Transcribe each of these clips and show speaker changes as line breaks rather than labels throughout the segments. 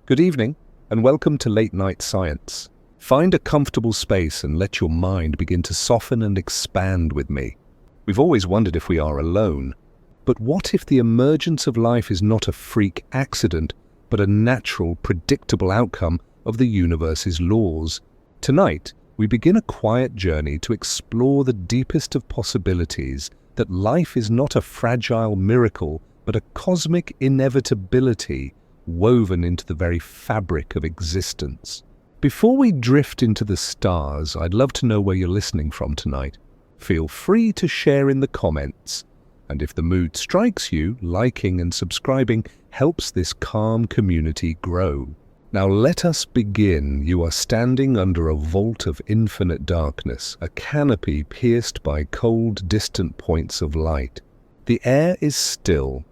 Good evening, and welcome to Late Night Science. Find a comfortable space and let your mind begin to soften and expand with me. We've always wondered if we are alone. But what if the emergence of life is not a freak accident, but a natural, predictable outcome of the universe's laws? Tonight, we begin a quiet journey to explore the deepest of possibilities, that life is not a fragile miracle, but a cosmic inevitability woven into the very fabric of existence. Before we drift into the stars, I'd love to know where you're listening from tonight. Feel free to share in the comments. And if the mood strikes you, liking and subscribing helps this calm community grow. Now let us begin. You are standing under a vault of infinite darkness, a canopy pierced by cold, distant points of light. The air is still,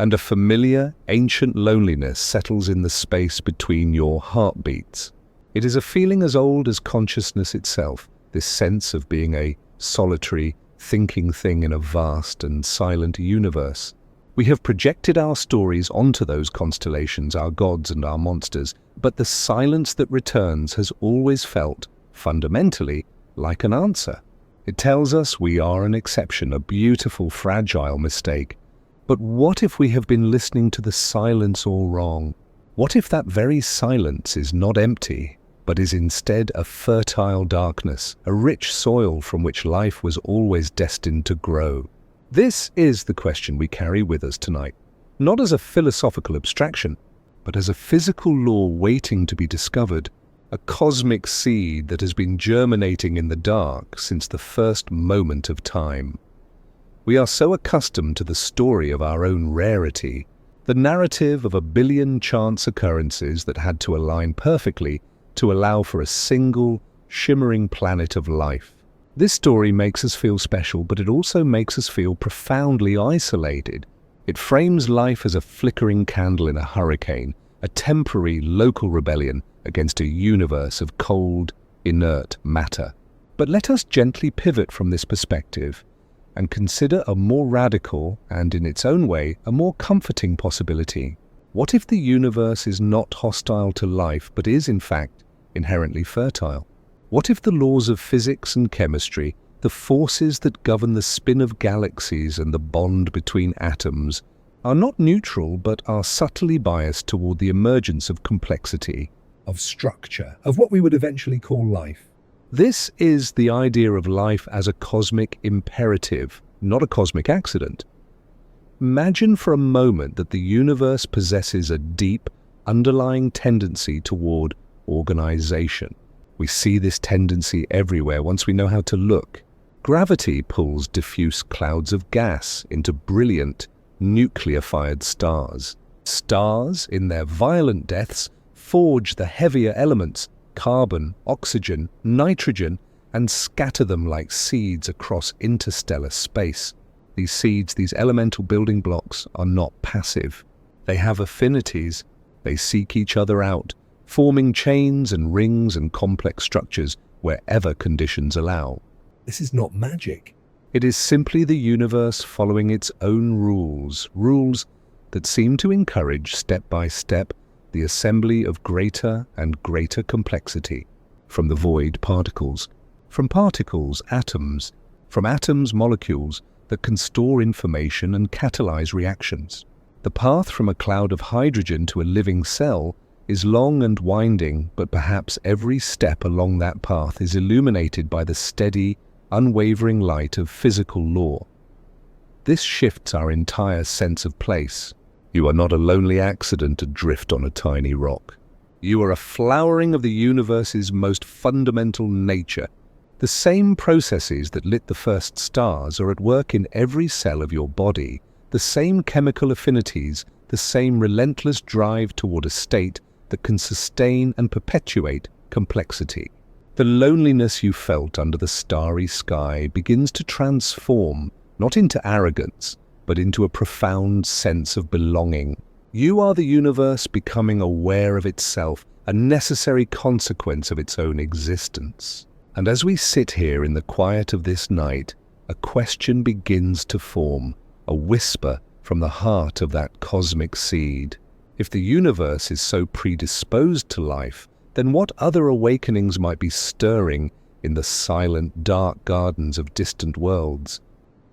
and a familiar, ancient loneliness settles in the space between your heartbeats. It is a feeling as old as consciousness itself, this sense of being a solitary, thinking thing in a vast and silent universe. We have projected our stories onto those constellations, our gods and our monsters, but the silence that returns has always felt, fundamentally, like an answer. It tells us we are an exception, a beautiful, fragile mistake. But what if we have been listening to the silence all wrong? What if that very silence is not empty, but is instead a fertile darkness, a rich soil from which life was always destined to grow? This is the question we carry with us tonight, not as a philosophical abstraction, but as a physical law waiting to be discovered, a cosmic seed that has been germinating in the dark since the first moment of time. We are so accustomed to the story of our own rarity, the narrative of a billion chance occurrences that had to align perfectly to allow for a single, shimmering planet of life. This story makes us feel special, but it also makes us feel profoundly isolated. It frames life as a flickering candle in a hurricane, a temporary local rebellion against a universe of cold, inert matter. But let us gently pivot from this perspective and consider a more radical and, in its own way, a more comforting possibility. What if the universe is not hostile to life, but is, in fact, inherently fertile? What if the laws of physics and chemistry, the forces that govern the spin of galaxies and the bond between atoms, are not neutral, but are subtly biased toward the emergence of complexity, of structure, of what we would eventually call life? This is the idea of life as a cosmic imperative, not a cosmic accident. Imagine for a moment that the universe possesses a deep, underlying tendency toward organization. We see this tendency everywhere once we know how to look. Gravity pulls diffuse clouds of gas into brilliant, nuclear-fired stars. Stars, in their violent deaths, forge the heavier elements, carbon, oxygen, nitrogen, and scatter them like seeds across interstellar space. These seeds, these elemental building blocks, are not passive. They have affinities. They seek each other out, forming chains and rings and complex structures wherever conditions allow. This is not magic. It is simply the universe following its own rules, rules that seem to encourage, step by step, the assembly of greater and greater complexity. From the void, particles. From particles, atoms. From atoms, molecules that can store information and catalyze reactions. The path from a cloud of hydrogen to a living cell is long and winding, but perhaps every step along that path is illuminated by the steady, unwavering light of physical law. This shifts our entire sense of place. You are not a lonely accident adrift on a tiny rock. You are a flowering of the universe's most fundamental nature. The same processes that lit the first stars are at work in every cell of your body, the same chemical affinities, the same relentless drive toward a state that can sustain and perpetuate complexity. The loneliness you felt under the starry sky begins to transform, not into arrogance, but into a profound sense of belonging. You are the universe becoming aware of itself, a necessary consequence of its own existence. And as we sit here in the quiet of this night, a question begins to form, a whisper from the heart of that cosmic seed. If the universe is so predisposed to life, then what other awakenings might be stirring in the silent, dark gardens of distant worlds?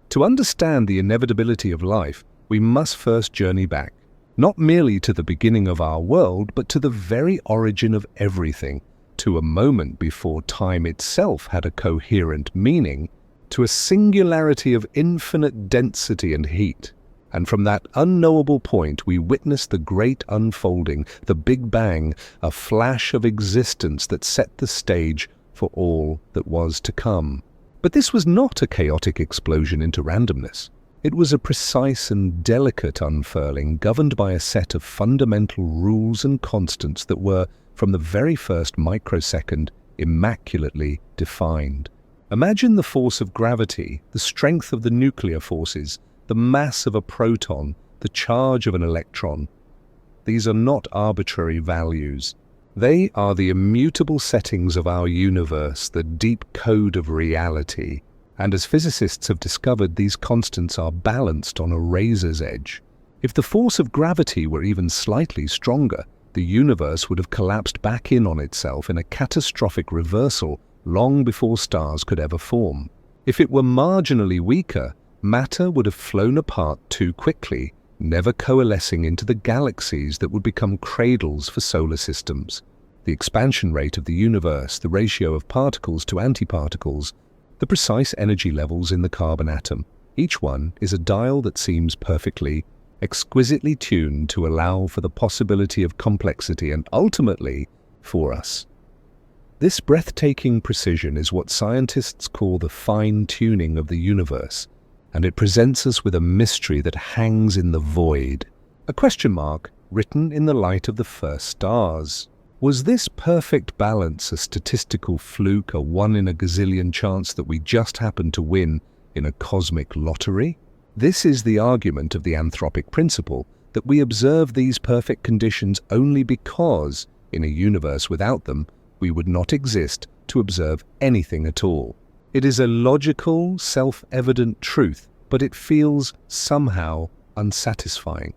To understand the inevitability of life, we must first journey back, not merely to the beginning of our world, but to the very origin of everything, to a moment before time itself had a coherent meaning, to a singularity of infinite density and heat. And from that unknowable point we witness the great unfolding, the Big Bang, a flash of existence that set the stage for all that was to come. But this was not a chaotic explosion into randomness. It was a precise and delicate unfurling governed by a set of fundamental rules and constants that were, from the very first microsecond, immaculately defined. Imagine the force of gravity, the strength of the nuclear forces, the mass of a proton, the charge of an electron. These are not arbitrary values. They are the immutable settings of our universe, the deep code of reality. And as physicists have discovered, these constants are balanced on a razor's edge. If the force of gravity were even slightly stronger, the universe would have collapsed back in on itself in a catastrophic reversal long before stars could ever form. If it were marginally weaker, matter would have flown apart too quickly, never coalescing into the galaxies that would become cradles for solar systems. The expansion rate of the universe, the ratio of particles to antiparticles, the precise energy levels in the carbon atom, each one is a dial that seems perfectly, exquisitely tuned to allow for the possibility of complexity and ultimately for us. This breathtaking precision is what scientists call the fine-tuning of the universe, and it presents us with a mystery that hangs in the void, a question mark written in the light of the first stars. Was this perfect balance a statistical fluke, a one in a gazillion chance that we just happened to win in a cosmic lottery? This is the argument of the anthropic principle, that we observe these perfect conditions only because, in a universe without them, we would not exist to observe anything at all. It is a logical, self-evident truth, but it feels somehow unsatisfying,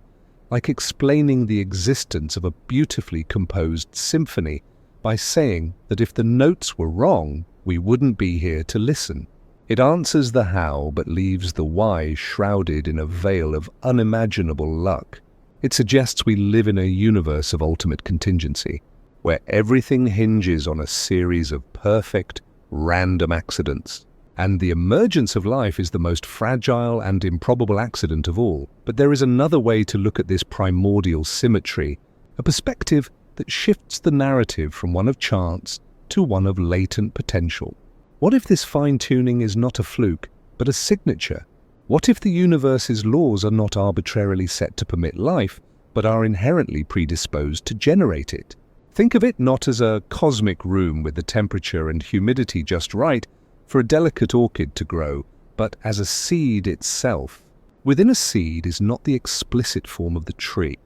like explaining the existence of a beautifully composed symphony by saying that if the notes were wrong, we wouldn't be here to listen. It answers the how, but leaves the why shrouded in a veil of unimaginable luck. It suggests we live in a universe of ultimate contingency, where everything hinges on a series of perfect, random accidents. And the emergence of life is the most fragile and improbable accident of all. But there is another way to look at this primordial symmetry, a perspective that shifts the narrative from one of chance to one of latent potential. What if this fine-tuning is not a fluke, but a signature? What if the universe's laws are not arbitrarily set to permit life, but are inherently predisposed to generate it? Think of it not as a cosmic room with the temperature and humidity just right for a delicate orchid to grow, but as a seed itself. Within a seed is not the explicit form of the tree,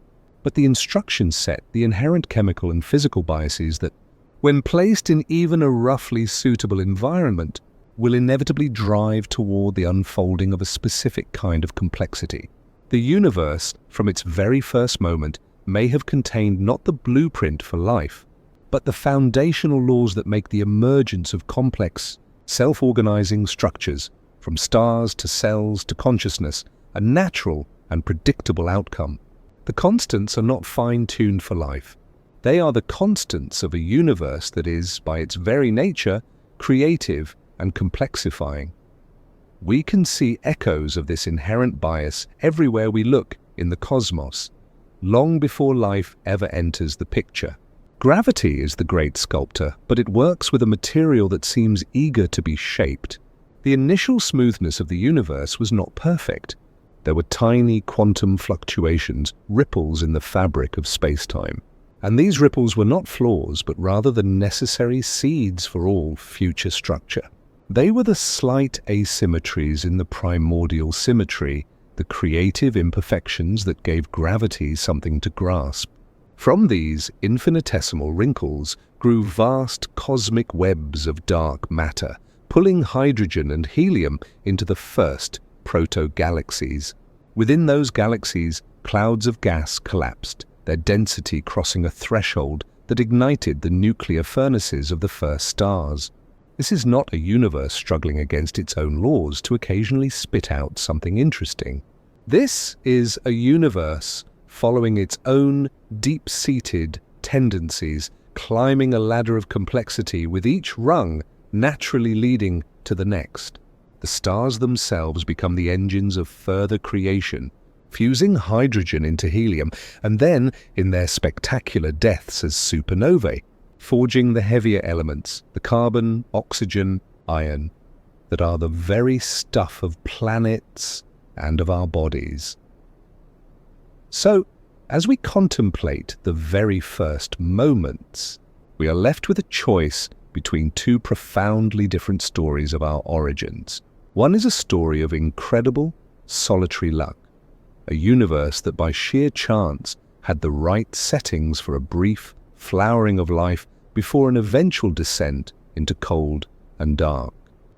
but the instruction set, the inherent chemical and physical biases that, when placed in even a roughly suitable environment, will inevitably drive toward the unfolding of a specific kind of complexity. The universe, from its very first moment, may have contained not the blueprint for life, but the foundational laws that make the emergence of complex, self-organizing structures, from stars to cells to consciousness, a natural and predictable outcome. The constants are not fine-tuned for life. They are the constants of a universe that is, by its very nature, creative and complexifying. We can see echoes of this inherent bias everywhere we look in the cosmos, long before life ever enters the picture. Gravity is the great sculptor, but it works with a material that seems eager to be shaped. The initial smoothness of the universe was not perfect. There were tiny quantum fluctuations, ripples in the fabric of space-time. And these ripples were not flaws, but rather the necessary seeds for all future structure. They were the slight asymmetries in the primordial symmetry, the creative imperfections that gave gravity something to grasp. From these infinitesimal wrinkles grew vast cosmic webs of dark matter, pulling hydrogen and helium into the first proto-galaxies. Within those galaxies, clouds of gas collapsed, their density crossing a threshold that ignited the nuclear furnaces of the first stars. This is not a universe struggling against its own laws to occasionally spit out something interesting. This is a universe following its own deep-seated tendencies, climbing a ladder of complexity with each rung naturally leading to the next. The stars themselves become the engines of further creation, fusing hydrogen into helium, and then, in their spectacular deaths as supernovae, forging the heavier elements, the carbon, oxygen, iron, that are the very stuff of planets and of our bodies. So, as we contemplate the very first moments, we are left with a choice between two profoundly different stories of our origins. One is a story of incredible, solitary luck, a universe that by sheer chance had the right settings for a brief flowering of life before an eventual descent into cold and dark.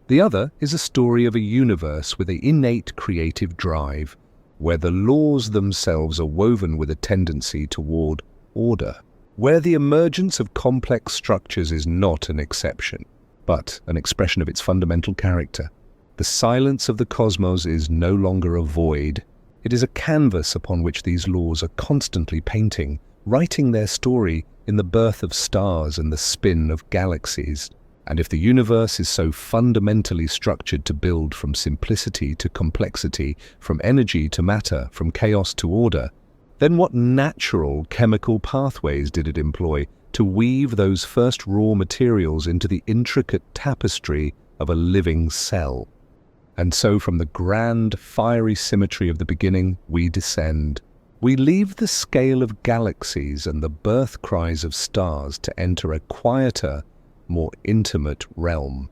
The other is a story of a universe with an innate creative drive, where the laws themselves are woven with a tendency toward order, where the emergence of complex structures is not an exception, but an expression of its fundamental character. The silence of the cosmos is no longer a void. It is a canvas upon which these laws are constantly painting, writing their story in the birth of stars and the spin of galaxies. And if the universe is so fundamentally structured to build from simplicity to complexity, from energy to matter, from chaos to order, then what natural chemical pathways did it employ to weave those first raw materials into the intricate tapestry of a living cell? And so from the grand, fiery symmetry of the beginning, we descend. We leave the scale of galaxies and the birth cries of stars to enter a quieter, more intimate realm.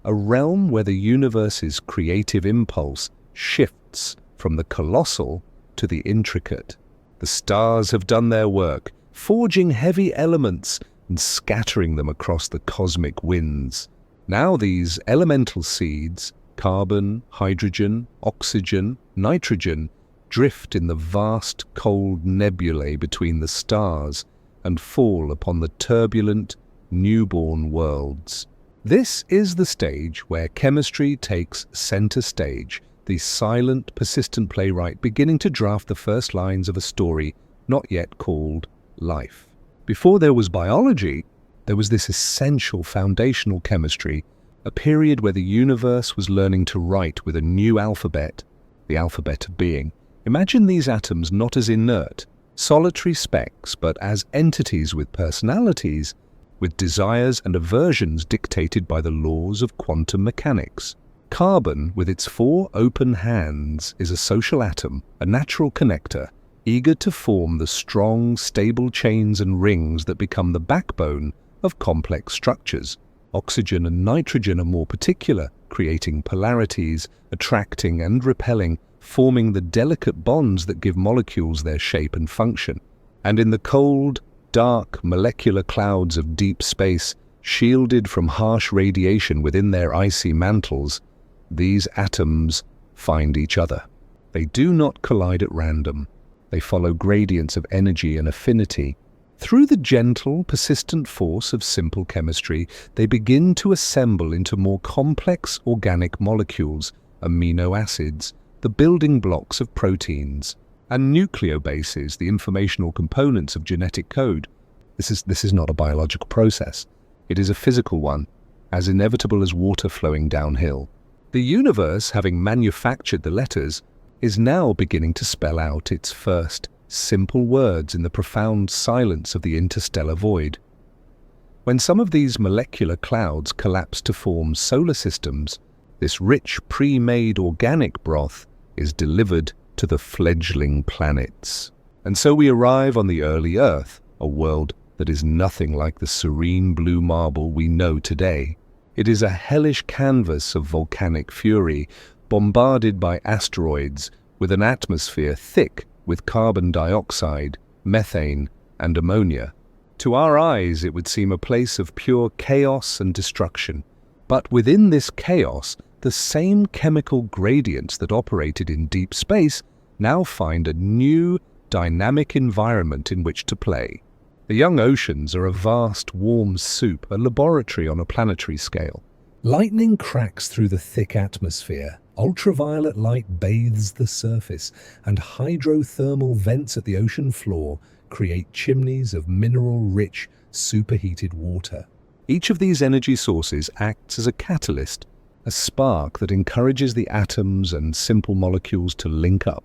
A realm where the universe's creative impulse shifts from the colossal to the intricate. The stars have done their work, forging heavy elements and scattering them across the cosmic winds. Now these elemental seeds, carbon, hydrogen, oxygen, nitrogen, drift in the vast cold nebulae between the stars and fall upon the turbulent, newborn worlds. This is the stage where chemistry takes center stage, the silent, persistent playwright beginning to draft the first lines of a story not yet called life. Before there was biology, there was this essential foundational chemistry, a period where the universe was learning to write with a new alphabet, the alphabet of being. Imagine these atoms not as inert, solitary specks, but as entities with personalities, with desires and aversions dictated by the laws of quantum mechanics. Carbon, with its 4 open hands, is a social atom, a natural connector, eager to form the strong, stable chains and rings that become the backbone of complex structures. Oxygen and nitrogen are more particular, creating polarities, attracting and repelling, forming the delicate bonds that give molecules their shape and function. And in the cold, dark molecular clouds of deep space, shielded from harsh radiation within their icy mantles, these atoms find each other. They do not collide at random. They follow gradients of energy and affinity. Through the gentle, persistent force of simple chemistry, they begin to assemble into more complex organic molecules, amino acids, the building blocks of proteins, and nucleobases, the informational components of genetic code. This is not a biological process. It is a physical one, as inevitable as water flowing downhill. The universe, having manufactured the letters, is now beginning to spell out its first simple words in the profound silence of the interstellar void. When some of these molecular clouds collapse to form solar systems, this rich, pre-made organic broth is delivered to the fledgling planets. And so we arrive on the early Earth, a world that is nothing like the serene blue marble we know today. It is a hellish canvas of volcanic fury, bombarded by asteroids, with an atmosphere thick with carbon dioxide, methane, and ammonia. To our eyes, it would seem a place of pure chaos and destruction. But within this chaos, the same chemical gradients that operated in deep space now find a new, dynamic environment in which to play. The young oceans are a vast, warm soup, a laboratory on a planetary scale. Lightning cracks through the thick atmosphere, ultraviolet light bathes the surface, and hydrothermal vents at the ocean floor create chimneys of mineral-rich, superheated water. Each of these energy sources acts as a catalyst, a spark that encourages the atoms and simple molecules to link up,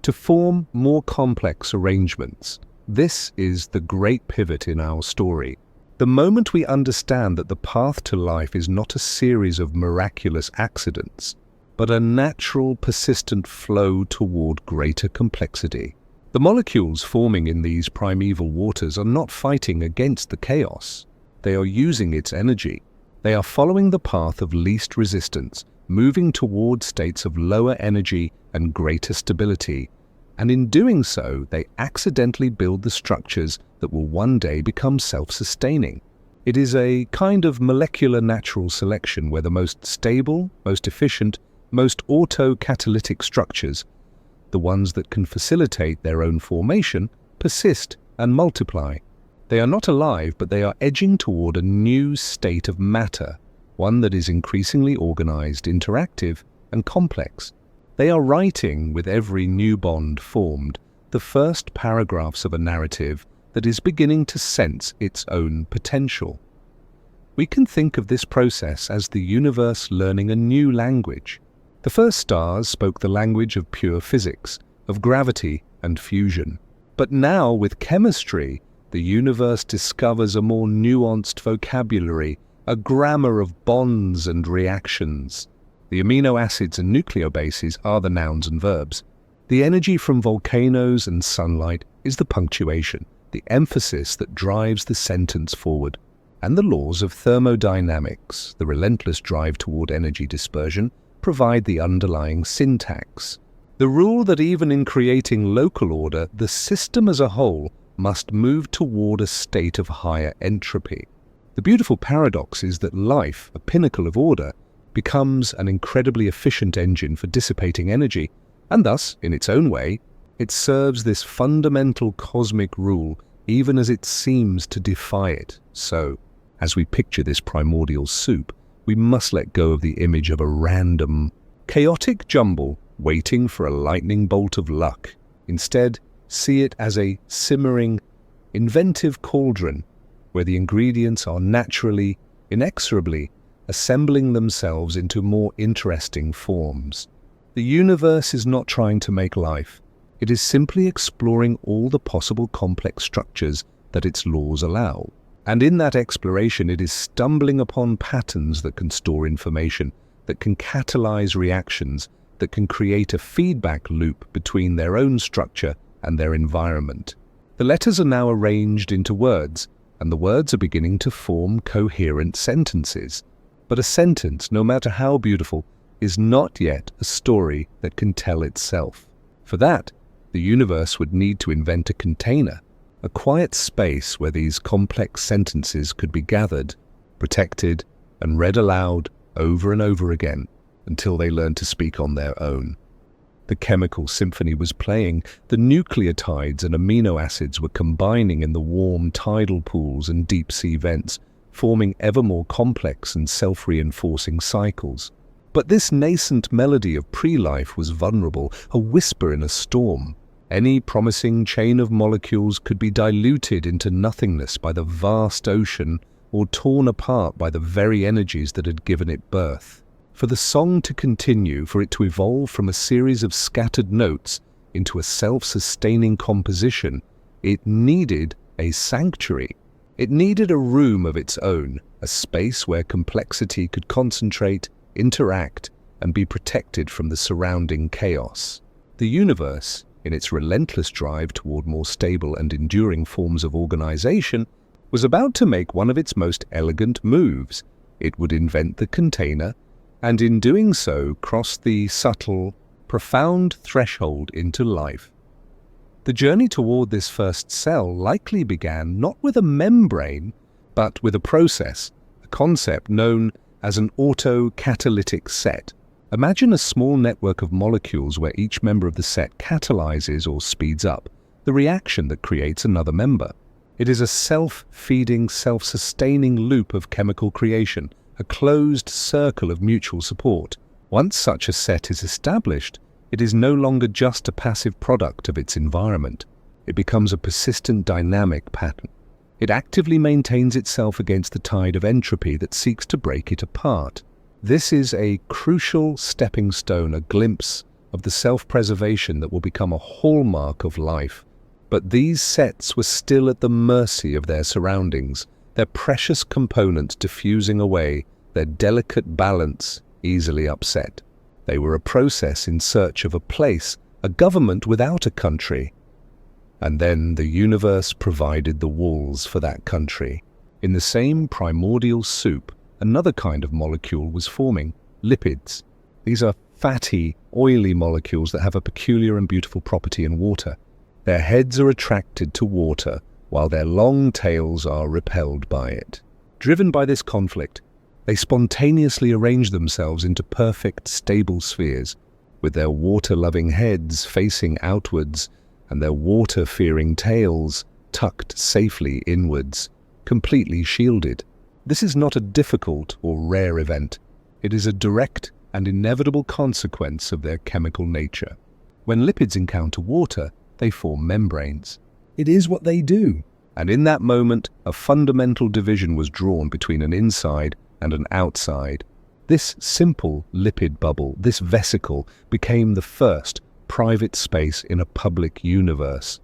to form more complex arrangements. This is the great pivot in our story. The moment we understand that the path to life is not a series of miraculous accidents, but a natural, persistent flow toward greater complexity. The molecules forming in these primeval waters are not fighting against the chaos. They are using its energy. They are following the path of least resistance, moving toward states of lower energy and greater stability. And in doing so, they accidentally build the structures that will one day become self-sustaining. It is a kind of molecular natural selection where the most stable, most efficient, most auto-catalytic structures, the ones that can facilitate their own formation, persist and multiply. They are not alive, but they are edging toward a new state of matter, one that is increasingly organized, interactive, and complex. They are writing, with every new bond formed, the first paragraphs of a narrative that is beginning to sense its own potential. We can think of this process as the universe learning a new language. The first stars spoke the language of pure physics, of gravity and fusion. But now, with chemistry, the universe discovers a more nuanced vocabulary, a grammar of bonds and reactions. The amino acids and nucleobases are the nouns and verbs. The energy from volcanoes and sunlight is the punctuation, the emphasis that drives the sentence forward. And the laws of thermodynamics, the relentless drive toward energy dispersion, provide the underlying syntax. The rule that even in creating local order, the system as a whole must move toward a state of higher entropy. The beautiful paradox is that life, a pinnacle of order, becomes an incredibly efficient engine for dissipating energy, and thus, in its own way, it serves this fundamental cosmic rule even as it seems to defy it. So, as we picture this primordial soup, we must let go of the image of a random, chaotic jumble waiting for a lightning bolt of luck. Instead, see it as a simmering, inventive cauldron where the ingredients are naturally, inexorably assembling themselves into more interesting forms. The universe is not trying to make life. It is simply exploring all the possible complex structures that its laws allow. And in that exploration, it is stumbling upon patterns that can store information, that can catalyze reactions, that can create a feedback loop between their own structure and their environment. The letters are now arranged into words, and the words are beginning to form coherent sentences. But a sentence, no matter how beautiful, is not yet a story that can tell itself. For that, the universe would need to invent a container, a quiet space where these complex sentences could be gathered, protected, and read aloud over and over again until they learned to speak on their own. The chemical symphony was playing. The nucleotides and amino acids were combining in the warm tidal pools and deep-sea vents, forming ever more complex and self-reinforcing cycles. But this nascent melody of pre-life was vulnerable, a whisper in a storm. Any promising chain of molecules could be diluted into nothingness by the vast ocean or torn apart by the very energies that had given it birth. For the song to continue, for it to evolve from a series of scattered notes into a self-sustaining composition, it needed a sanctuary. It needed a room of its own, a space where complexity could concentrate, interact, and be protected from the surrounding chaos. The universe, in its relentless drive toward more stable and enduring forms of organization, was about to make one of its most elegant moves. It would invent the container, and in doing so cross the subtle, profound threshold into life. The journey toward this first cell likely began not with a membrane, but with a process, a concept known as an auto-catalytic set. Imagine a small network of molecules where each member of the set catalyzes or speeds up. the reaction that creates another member. It is a self-feeding, self-sustaining loop of chemical creation, a closed circle of mutual support. Once such a set is established, it is no longer just a passive product of its environment. It becomes a persistent dynamic pattern. It actively maintains itself against the tide of entropy that seeks to break it apart. This is a crucial stepping stone, a glimpse of the self-preservation that will become a hallmark of life. But these sets were still at the mercy of their surroundings, their precious components diffusing away, their delicate balance easily upset. They were a process in search of a place, a government without a country. And then the universe provided the walls for that country. In the same primordial soup, another kind of molecule was forming, lipids. These are fatty, oily molecules that have a peculiar and beautiful property in water. Their heads are attracted to water, while their long tails are repelled by it. Driven by this conflict, they spontaneously arrange themselves into perfect, stable spheres, with their water-loving heads facing outwards and their water-fearing tails tucked safely inwards, completely shielded. This is not a difficult or rare event. It is a direct and inevitable consequence of their chemical nature. When lipids encounter water, they form membranes. It is what they do. And in that moment, a fundamental division was drawn between an inside and an outside. This simple lipid bubble, this vesicle, became the first private space in a public universe.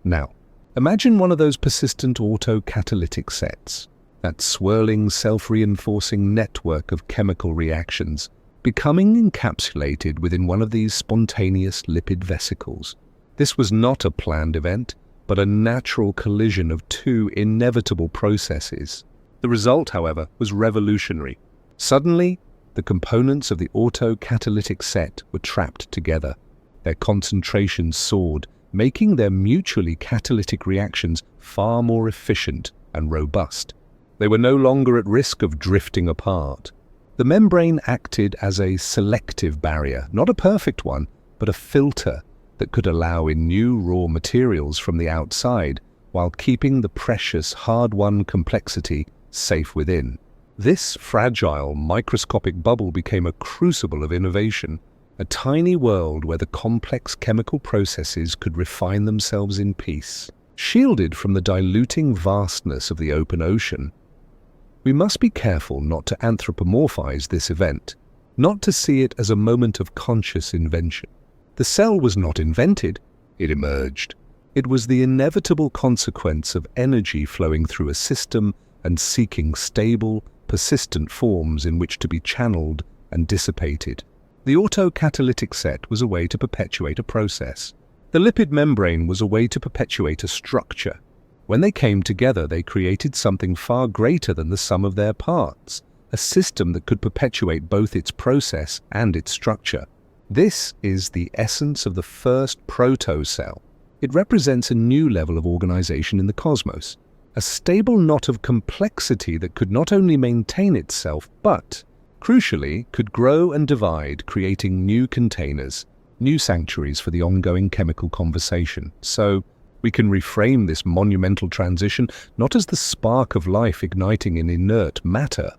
Now, imagine one of those persistent autocatalytic sets, that swirling, self-reinforcing network of chemical reactions, becoming encapsulated within one of these spontaneous lipid vesicles. This was not a planned event, but a natural collision of two inevitable processes. The result, however, was revolutionary. Suddenly, the components of the autocatalytic set were trapped together. Their concentrations soared, making their mutually catalytic reactions far more efficient and robust. They were no longer at risk of drifting apart. The membrane acted as a selective barrier, not a perfect one, but a filter that could allow in new raw materials from the outside while keeping the precious, hard-won complexity safe within. This fragile, microscopic bubble became a crucible of innovation, a tiny world where the complex chemical processes could refine themselves in peace. Shielded from the diluting vastness of the open ocean, we must be careful not to anthropomorphize this event, not to see it as a moment of conscious invention. The cell was not invented, it emerged. It was the inevitable consequence of energy flowing through a system and seeking stable, persistent forms in which to be channeled and dissipated. The autocatalytic set was a way to perpetuate a process. The lipid membrane was a way to perpetuate a structure. When they came together, they created something far greater than the sum of their parts, a system that could perpetuate both its process and its structure. This is the essence of the first proto-cell. It represents a new level of organization in the cosmos, a stable knot of complexity that could not only maintain itself, but, crucially, could grow and divide, creating new containers, new sanctuaries for the ongoing chemical conversation. So, we can reframe this monumental transition not as the spark of life igniting in inert matter,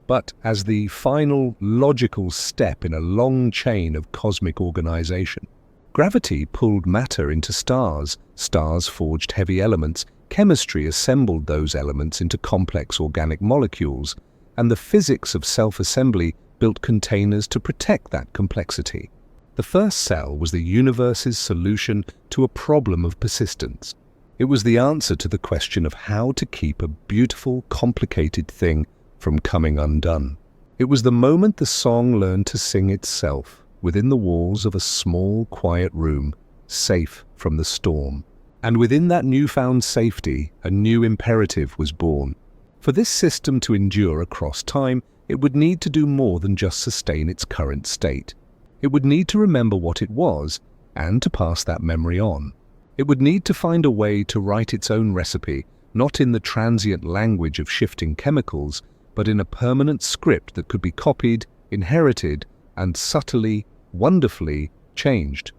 but as the final logical step in a long chain of cosmic organization. Gravity pulled matter into stars, stars forged heavy elements, chemistry assembled those elements into complex organic molecules, and the physics of self-assembly built containers to protect that complexity. The first cell was the universe's solution to a problem of persistence. It was the answer to the question of how to keep a beautiful, complicated thing from coming undone. It was the moment the song learned to sing itself within the walls of a small, quiet room, safe from the storm. And within that newfound safety, a new imperative was born. For this system to endure across time, it would need to do more than just sustain its current state. It would need to remember what it was and to pass that memory on. It would need to find a way to write its own recipe, not in the transient language of shifting chemicals, but in a permanent script that could be copied, inherited, and subtly, wonderfully changed.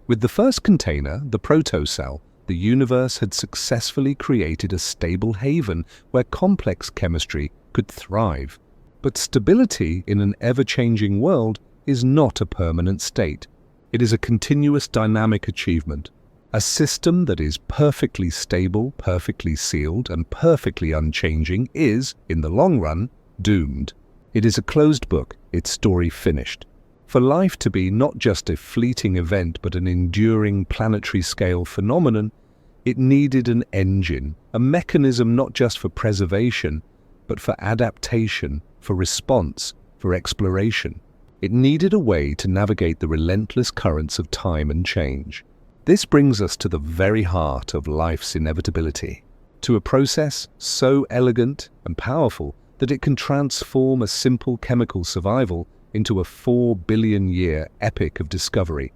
With the first container, the protocell, the universe had successfully created a stable haven where complex chemistry could thrive. But stability in an ever-changing world is not a permanent state. It is a continuous dynamic achievement. A system that is perfectly stable, perfectly sealed, and perfectly unchanging is, in the long run, doomed. It is a closed book, its story finished. For life to be not just a fleeting event but an enduring planetary-scale phenomenon, it needed an engine, a mechanism not just for preservation, but for adaptation, for response, for exploration. It needed a way to navigate the relentless currents of time and change. This brings us to the very heart of life's inevitability, to a process so elegant and powerful that it can transform a simple chemical survival into a 4-billion-year epic of discovery.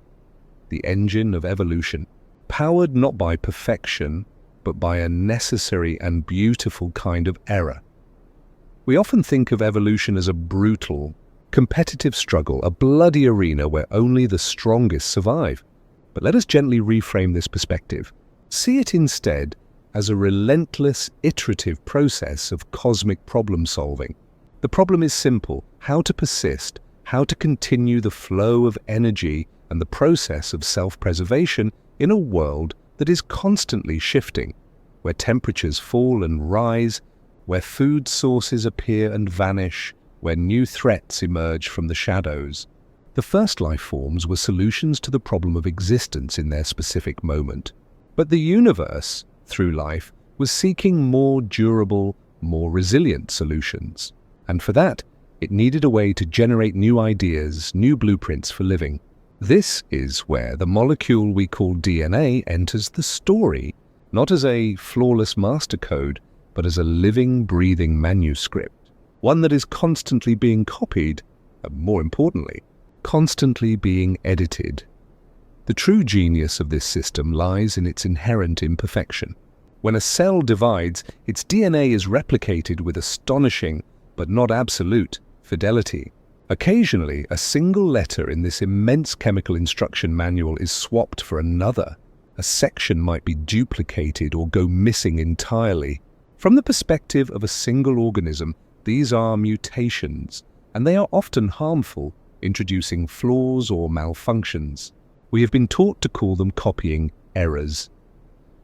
The engine of evolution, powered not by perfection, but by a necessary and beautiful kind of error. We often think of evolution as a brutal, competitive struggle, a bloody arena where only the strongest survive. But let us gently reframe this perspective. See it instead as a relentless, iterative process of cosmic problem-solving. The problem is simple: how to persist, how to continue the flow of energy and the process of self-preservation in a world that is constantly shifting, where temperatures fall and rise, where food sources appear and vanish, where new threats emerge from the shadows. The first life forms were solutions to the problem of existence in their specific moment. But the universe, through life, was seeking more durable, more resilient solutions. And for that, it needed a way to generate new ideas, new blueprints for living. This is where the molecule we call DNA enters the story, not as a flawless master code, but as a living, breathing manuscript, one that is constantly being copied, and more importantly, constantly being edited. The true genius of this system lies in its inherent imperfection. When a cell divides, its DNA is replicated with astonishing, but not absolute, fidelity. Occasionally, a single letter in this immense chemical instruction manual is swapped for another. A section might be duplicated or go missing entirely. From the perspective of a single organism, these are mutations, and they are often harmful, introducing flaws or malfunctions. We have been taught to call them copying errors.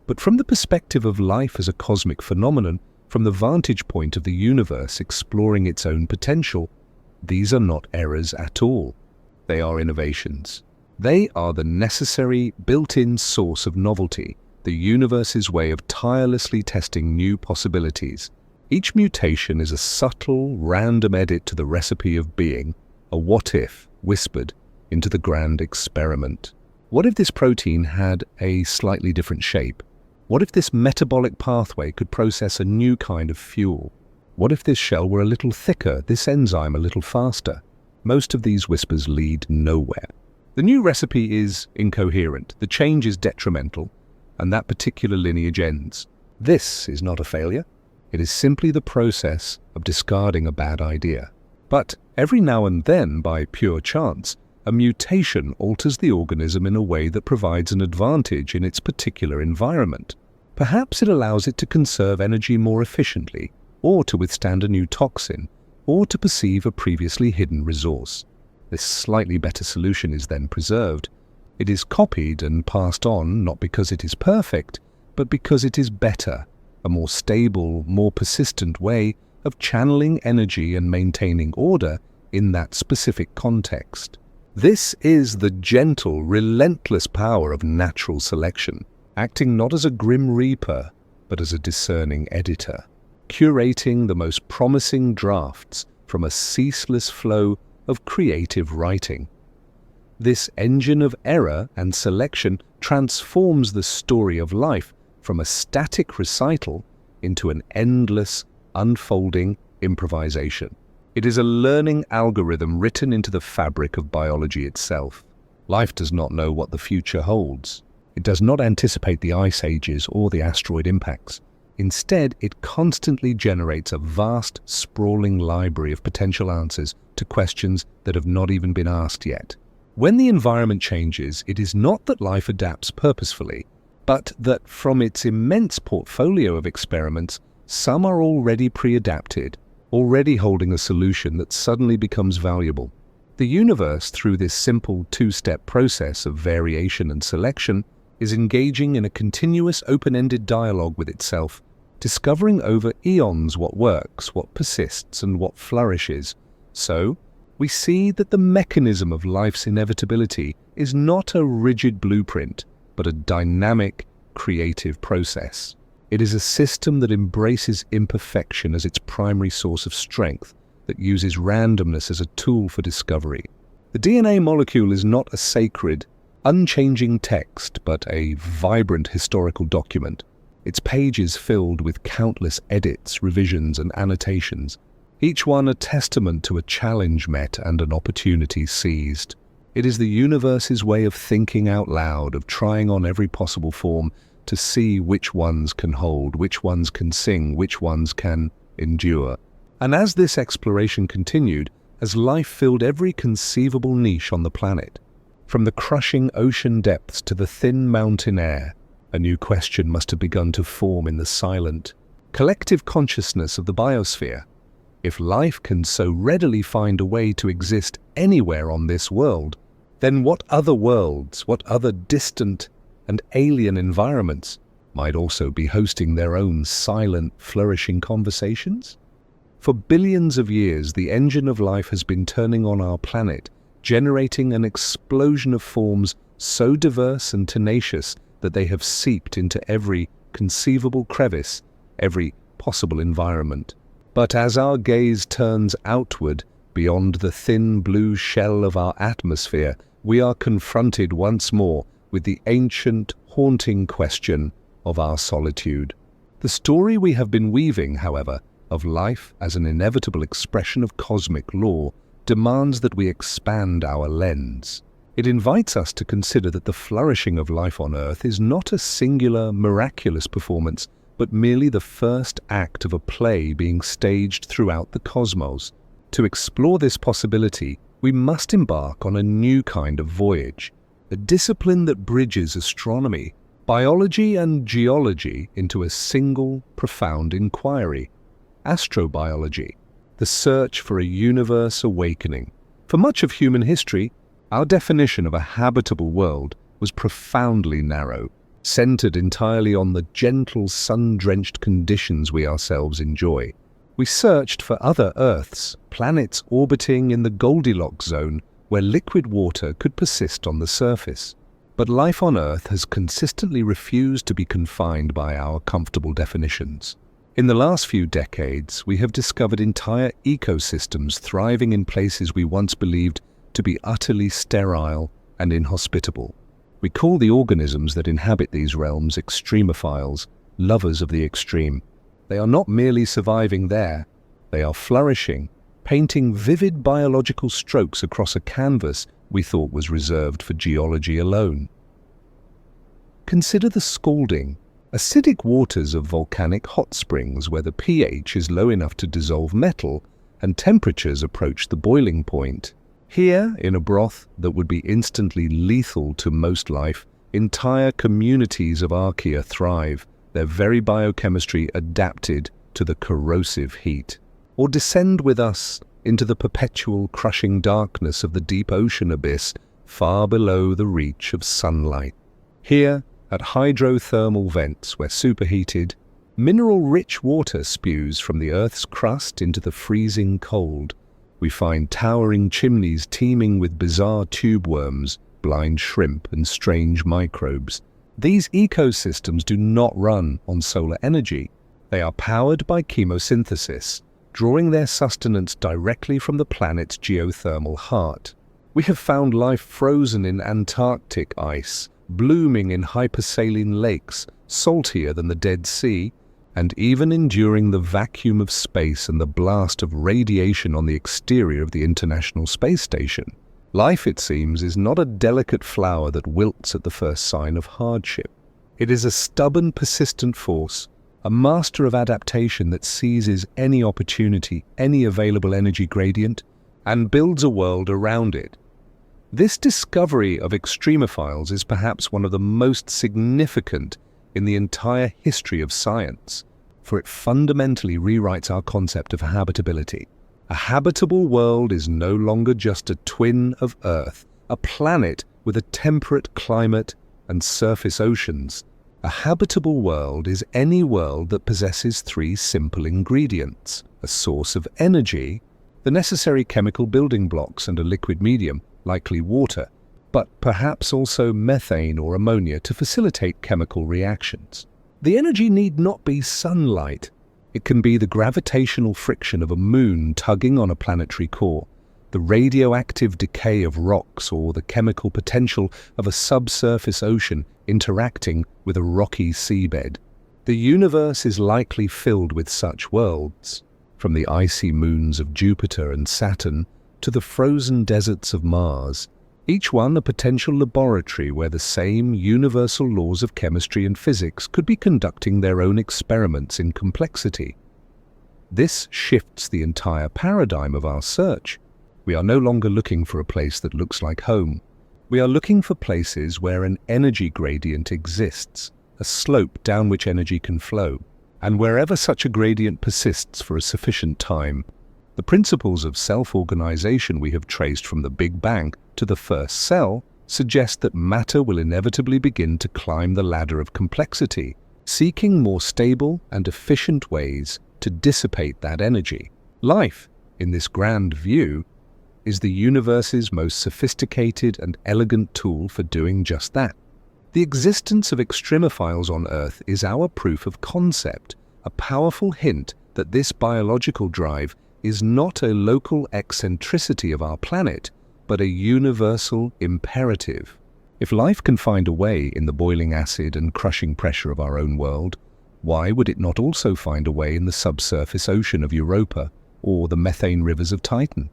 But from the perspective of life as a cosmic phenomenon, from the vantage point of the universe exploring its own potential, these are not errors at all. They are innovations. They are the necessary, built-in source of novelty, the universe's way of tirelessly testing new possibilities. Each mutation is a subtle, random edit to the recipe of being, a what-if whispered into the grand experiment. What if this protein had a slightly different shape? What if this metabolic pathway could process a new kind of fuel? What if this shell were a little thicker, this enzyme a little faster? Most of these whispers lead nowhere. The new recipe is incoherent, the change is detrimental, and that particular lineage ends. This is not a failure. It is simply the process of discarding a bad idea. But every now and then, by pure chance, a mutation alters the organism in a way that provides an advantage in its particular environment. Perhaps it allows it to conserve energy more efficiently, or to withstand a new toxin, or to perceive a previously hidden resource. This slightly better solution is then preserved. It is copied and passed on not because it is perfect, but because it is better, a more stable, more persistent way of channeling energy and maintaining order in that specific context. This is the gentle, relentless power of natural selection, acting not as a grim reaper, but as a discerning editor, curating the most promising drafts from a ceaseless flow of creative writing. This engine of error and selection transforms the story of life from a static recital into an endless, unfolding improvisation. It is a learning algorithm written into the fabric of biology itself. Life does not know what the future holds. It does not anticipate the ice ages or the asteroid impacts. Instead, it constantly generates a vast, sprawling library of potential answers to questions that have not even been asked yet. When the environment changes, it is not that life adapts purposefully, but that from its immense portfolio of experiments, some are already pre-adapted, already holding a solution that suddenly becomes valuable. The universe, through this simple two-step process of variation and selection, is engaging in a continuous open-ended dialogue with itself, discovering over eons what works, what persists, and what flourishes. So, we see that the mechanism of life's inevitability is not a rigid blueprint, but a dynamic, creative process. It is a system that embraces imperfection as its primary source of strength, that uses randomness as a tool for discovery. The DNA molecule is not a sacred, unchanging text, but a vibrant historical document, its pages filled with countless edits, revisions, and annotations, each one a testament to a challenge met and an opportunity seized. It is the universe's way of thinking out loud, of trying on every possible form to see which ones can hold, which ones can sing, which ones can endure. And as this exploration continued, as life filled every conceivable niche on the planet, from the crushing ocean depths to the thin mountain air, a new question must have begun to form in the silent, collective consciousness of the biosphere. If life can so readily find a way to exist anywhere on this world, then what other worlds, what other distant and alien environments might also be hosting their own silent, flourishing conversations? For billions of years, the engine of life has been turning on our planet, generating an explosion of forms so diverse and tenacious that they have seeped into every conceivable crevice, every possible environment. But as our gaze turns outward, beyond the thin blue shell of our atmosphere, we are confronted once more with the ancient, haunting question of our solitude. The story we have been weaving, however, of life as an inevitable expression of cosmic law, demands that we expand our lens. It invites us to consider that the flourishing of life on Earth is not a singular, miraculous performance, but merely the first act of a play being staged throughout the cosmos. To explore this possibility, we must embark on a new kind of voyage, a discipline that bridges astronomy, biology, and geology into a single, profound inquiry: astrobiology, the search for a universe awakening. For much of human history, our definition of a habitable world was profoundly narrow, centered entirely on the gentle, sun-drenched conditions we ourselves enjoy. We searched for other Earths, planets orbiting in the Goldilocks zone where liquid water could persist on the surface. But life on Earth has consistently refused to be confined by our comfortable definitions. In the last few decades, we have discovered entire ecosystems thriving in places we once believed to be utterly sterile and inhospitable. We call the organisms that inhabit these realms extremophiles, lovers of the extreme. They are not merely surviving there, they are flourishing, painting vivid biological strokes across a canvas we thought was reserved for geology alone. Consider the scalding, acidic waters of volcanic hot springs where the pH is low enough to dissolve metal and temperatures approach the boiling point. Here, in a broth that would be instantly lethal to most life, entire communities of archaea thrive, their very biochemistry adapted to the corrosive heat. Or descend with us into the perpetual crushing darkness of the deep ocean abyss far below the reach of sunlight. Here, at hydrothermal vents where superheated, mineral-rich water spews from the Earth's crust into the freezing cold, we find towering chimneys teeming with bizarre tube worms, blind shrimp, and strange microbes. These ecosystems do not run on solar energy. They are powered by chemosynthesis, drawing their sustenance directly from the planet's geothermal heart. We have found life frozen in Antarctic ice, blooming in hypersaline lakes, saltier than the Dead Sea, and even enduring the vacuum of space and the blast of radiation on the exterior of the International Space Station. Life, it seems, is not a delicate flower that wilts at the first sign of hardship. It is a stubborn, persistent force, a master of adaptation that seizes any opportunity, any available energy gradient, and builds a world around it. This discovery of extremophiles is perhaps one of the most significant in the entire history of science, for it fundamentally rewrites our concept of habitability. A habitable world is no longer just a twin of Earth, a planet with a temperate climate and surface oceans. A habitable world is any world that possesses three simple ingredients: a source of energy, the necessary chemical building blocks, and a liquid medium, likely water, but perhaps also methane or ammonia to facilitate chemical reactions. The energy need not be sunlight. It can be the gravitational friction of a moon tugging on a planetary core, the radioactive decay of rocks, or the chemical potential of a subsurface ocean interacting with a rocky seabed. The universe is likely filled with such worlds, from the icy moons of Jupiter and Saturn to the frozen deserts of Mars, each one a potential laboratory where the same universal laws of chemistry and physics could be conducting their own experiments in complexity. This shifts the entire paradigm of our search. We are no longer looking for a place that looks like home. We are looking for places where an energy gradient exists, a slope down which energy can flow, and wherever such a gradient persists for a sufficient time. The principles of self-organization we have traced from the Big Bang to the first cell suggest that matter will inevitably begin to climb the ladder of complexity, seeking more stable and efficient ways to dissipate that energy. Life, in this grand view, is the universe's most sophisticated and elegant tool for doing just that. The existence of extremophiles on Earth is our proof of concept, a powerful hint that this biological drive is not a local eccentricity of our planet, but a universal imperative. If life can find a way in the boiling acid and crushing pressure of our own world, why would it not also find a way in the subsurface ocean of Europa or the methane rivers of Titan?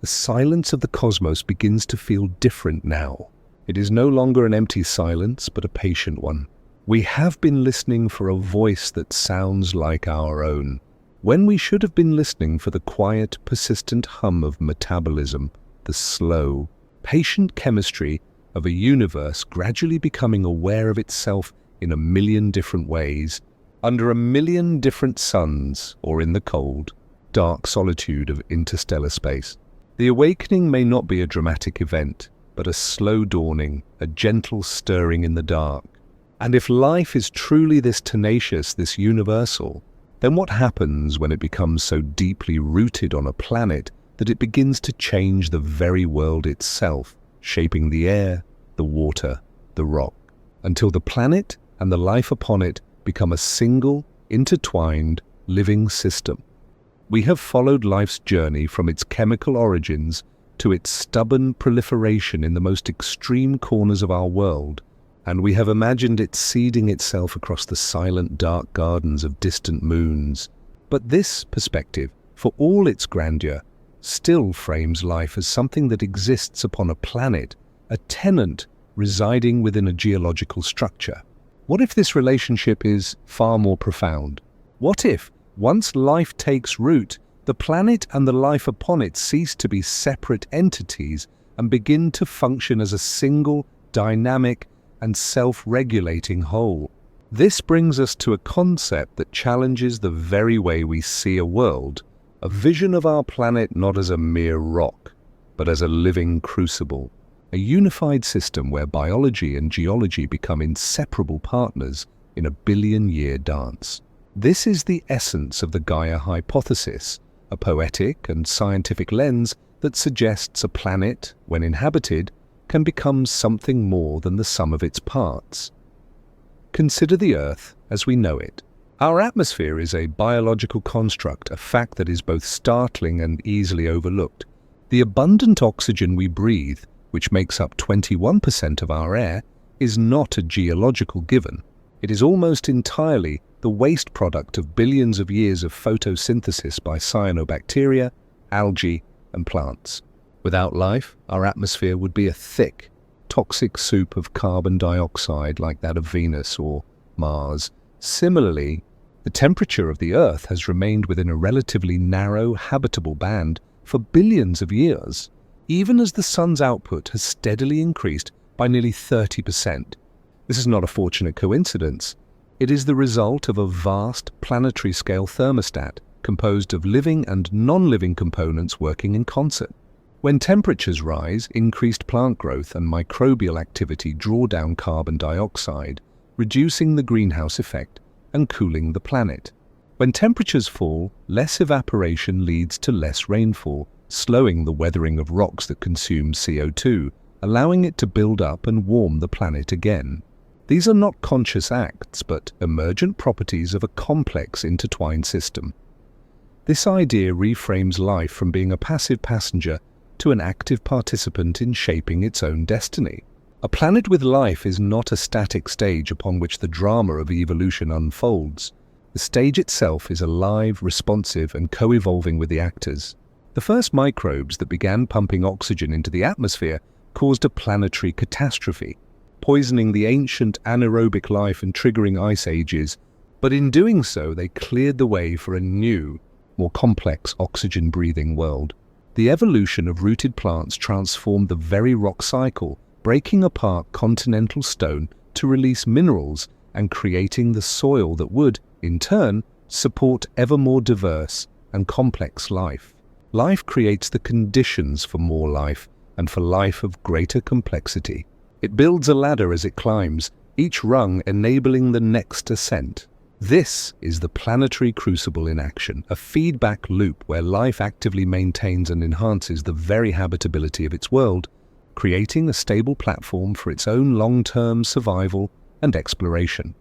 The silence of the cosmos begins to feel different now. It is no longer an empty silence, but a patient one. We have been listening for a voice that sounds like our own, when we should have been listening for the quiet, persistent hum of metabolism, the slow, patient chemistry of a universe gradually becoming aware of itself in a million different ways, under a million different suns, or in the cold, dark solitude of interstellar space. The awakening may not be a dramatic event, but a slow dawning, a gentle stirring in the dark. And if life is truly this tenacious, this universal, then what happens when it becomes so deeply rooted on a planet that it begins to change the very world itself, shaping the air, the water, the rock, until the planet and the life upon it become a single, intertwined, living system? We have followed life's journey from its chemical origins to its stubborn proliferation in the most extreme corners of our world, and we have imagined it seeding itself across the silent dark gardens of distant moons. But this perspective, for all its grandeur, still frames life as something that exists upon a planet, a tenant residing within a geological structure. What if this relationship is far more profound? What if, once life takes root, the planet and the life upon it cease to be separate entities and begin to function as a single, dynamic, and self-regulating whole? This brings us to a concept that challenges the very way we see a world, a vision of our planet not as a mere rock, but as a living crucible, a unified system where biology and geology become inseparable partners in a billion-year dance. This is the essence of the Gaia hypothesis, a poetic and scientific lens that suggests a planet, when inhabited, can become something more than the sum of its parts. Consider the Earth as we know it. Our atmosphere is a biological construct, a fact that is both startling and easily overlooked. The abundant oxygen we breathe, which makes up 21% of our air, is not a geological given. It is almost entirely the waste product of billions of years of photosynthesis by cyanobacteria, algae, and plants. Without life, our atmosphere would be a thick, toxic soup of carbon dioxide like that of Venus or Mars. Similarly, the temperature of the Earth has remained within a relatively narrow, habitable band for billions of years. even as the Sun's output has steadily increased by nearly 30%. This is not a fortunate coincidence. It is the result of a vast planetary-scale thermostat composed of living and non-living components working in concert. When temperatures rise, increased plant growth and microbial activity draw down carbon dioxide, reducing the greenhouse effect and cooling the planet. When temperatures fall, less evaporation leads to less rainfall, slowing the weathering of rocks that consume CO2, allowing it to build up and warm the planet again. These are not conscious acts, but emergent properties of a complex intertwined system. This idea reframes life from being a passive passenger to an active participant in shaping its own destiny. A planet with life is not a static stage upon which the drama of evolution unfolds. The stage itself is alive, responsive, and co-evolving with the actors. The first microbes that began pumping oxygen into the atmosphere caused a planetary catastrophe, poisoning the ancient anaerobic life and triggering ice ages, but in doing so they cleared the way for a new, more complex oxygen-breathing world. The evolution of rooted plants transformed the very rock cycle, breaking apart continental stone to release minerals and creating the soil that would, in turn, support ever more diverse and complex life. Life creates the conditions for more life and for life of greater complexity. It builds a ladder as it climbs, each rung enabling the next ascent. This is the planetary crucible in action, a feedback loop where life actively maintains and enhances the very habitability of its world, creating a stable platform for its own long-term survival and exploration.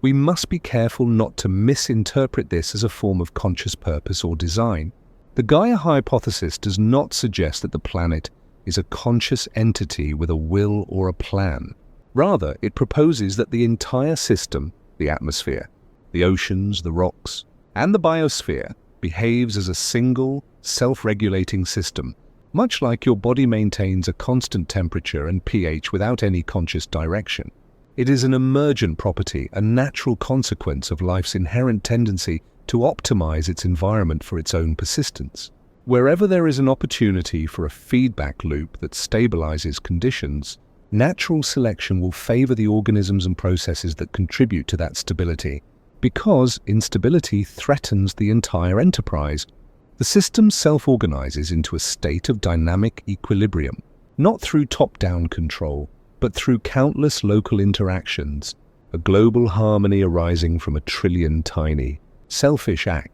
We must be careful not to misinterpret this as a form of conscious purpose or design. The Gaia hypothesis does not suggest that the planet is a conscious entity with a will or a plan. Rather, it proposes that the entire system, the atmosphere, the oceans, the rocks, and the biosphere behaves as a single, self-regulating system, much like your body maintains a constant temperature and pH without any conscious direction. It is an emergent property, a natural consequence of life's inherent tendency to optimize its environment for its own persistence. Wherever there is an opportunity for a feedback loop that stabilizes conditions, natural selection will favor the organisms and processes that contribute to that stability, because instability threatens the entire enterprise. The system self-organizes into a state of dynamic equilibrium, not through top-down control, but through countless local interactions, a global harmony arising from a trillion tiny, selfish acts.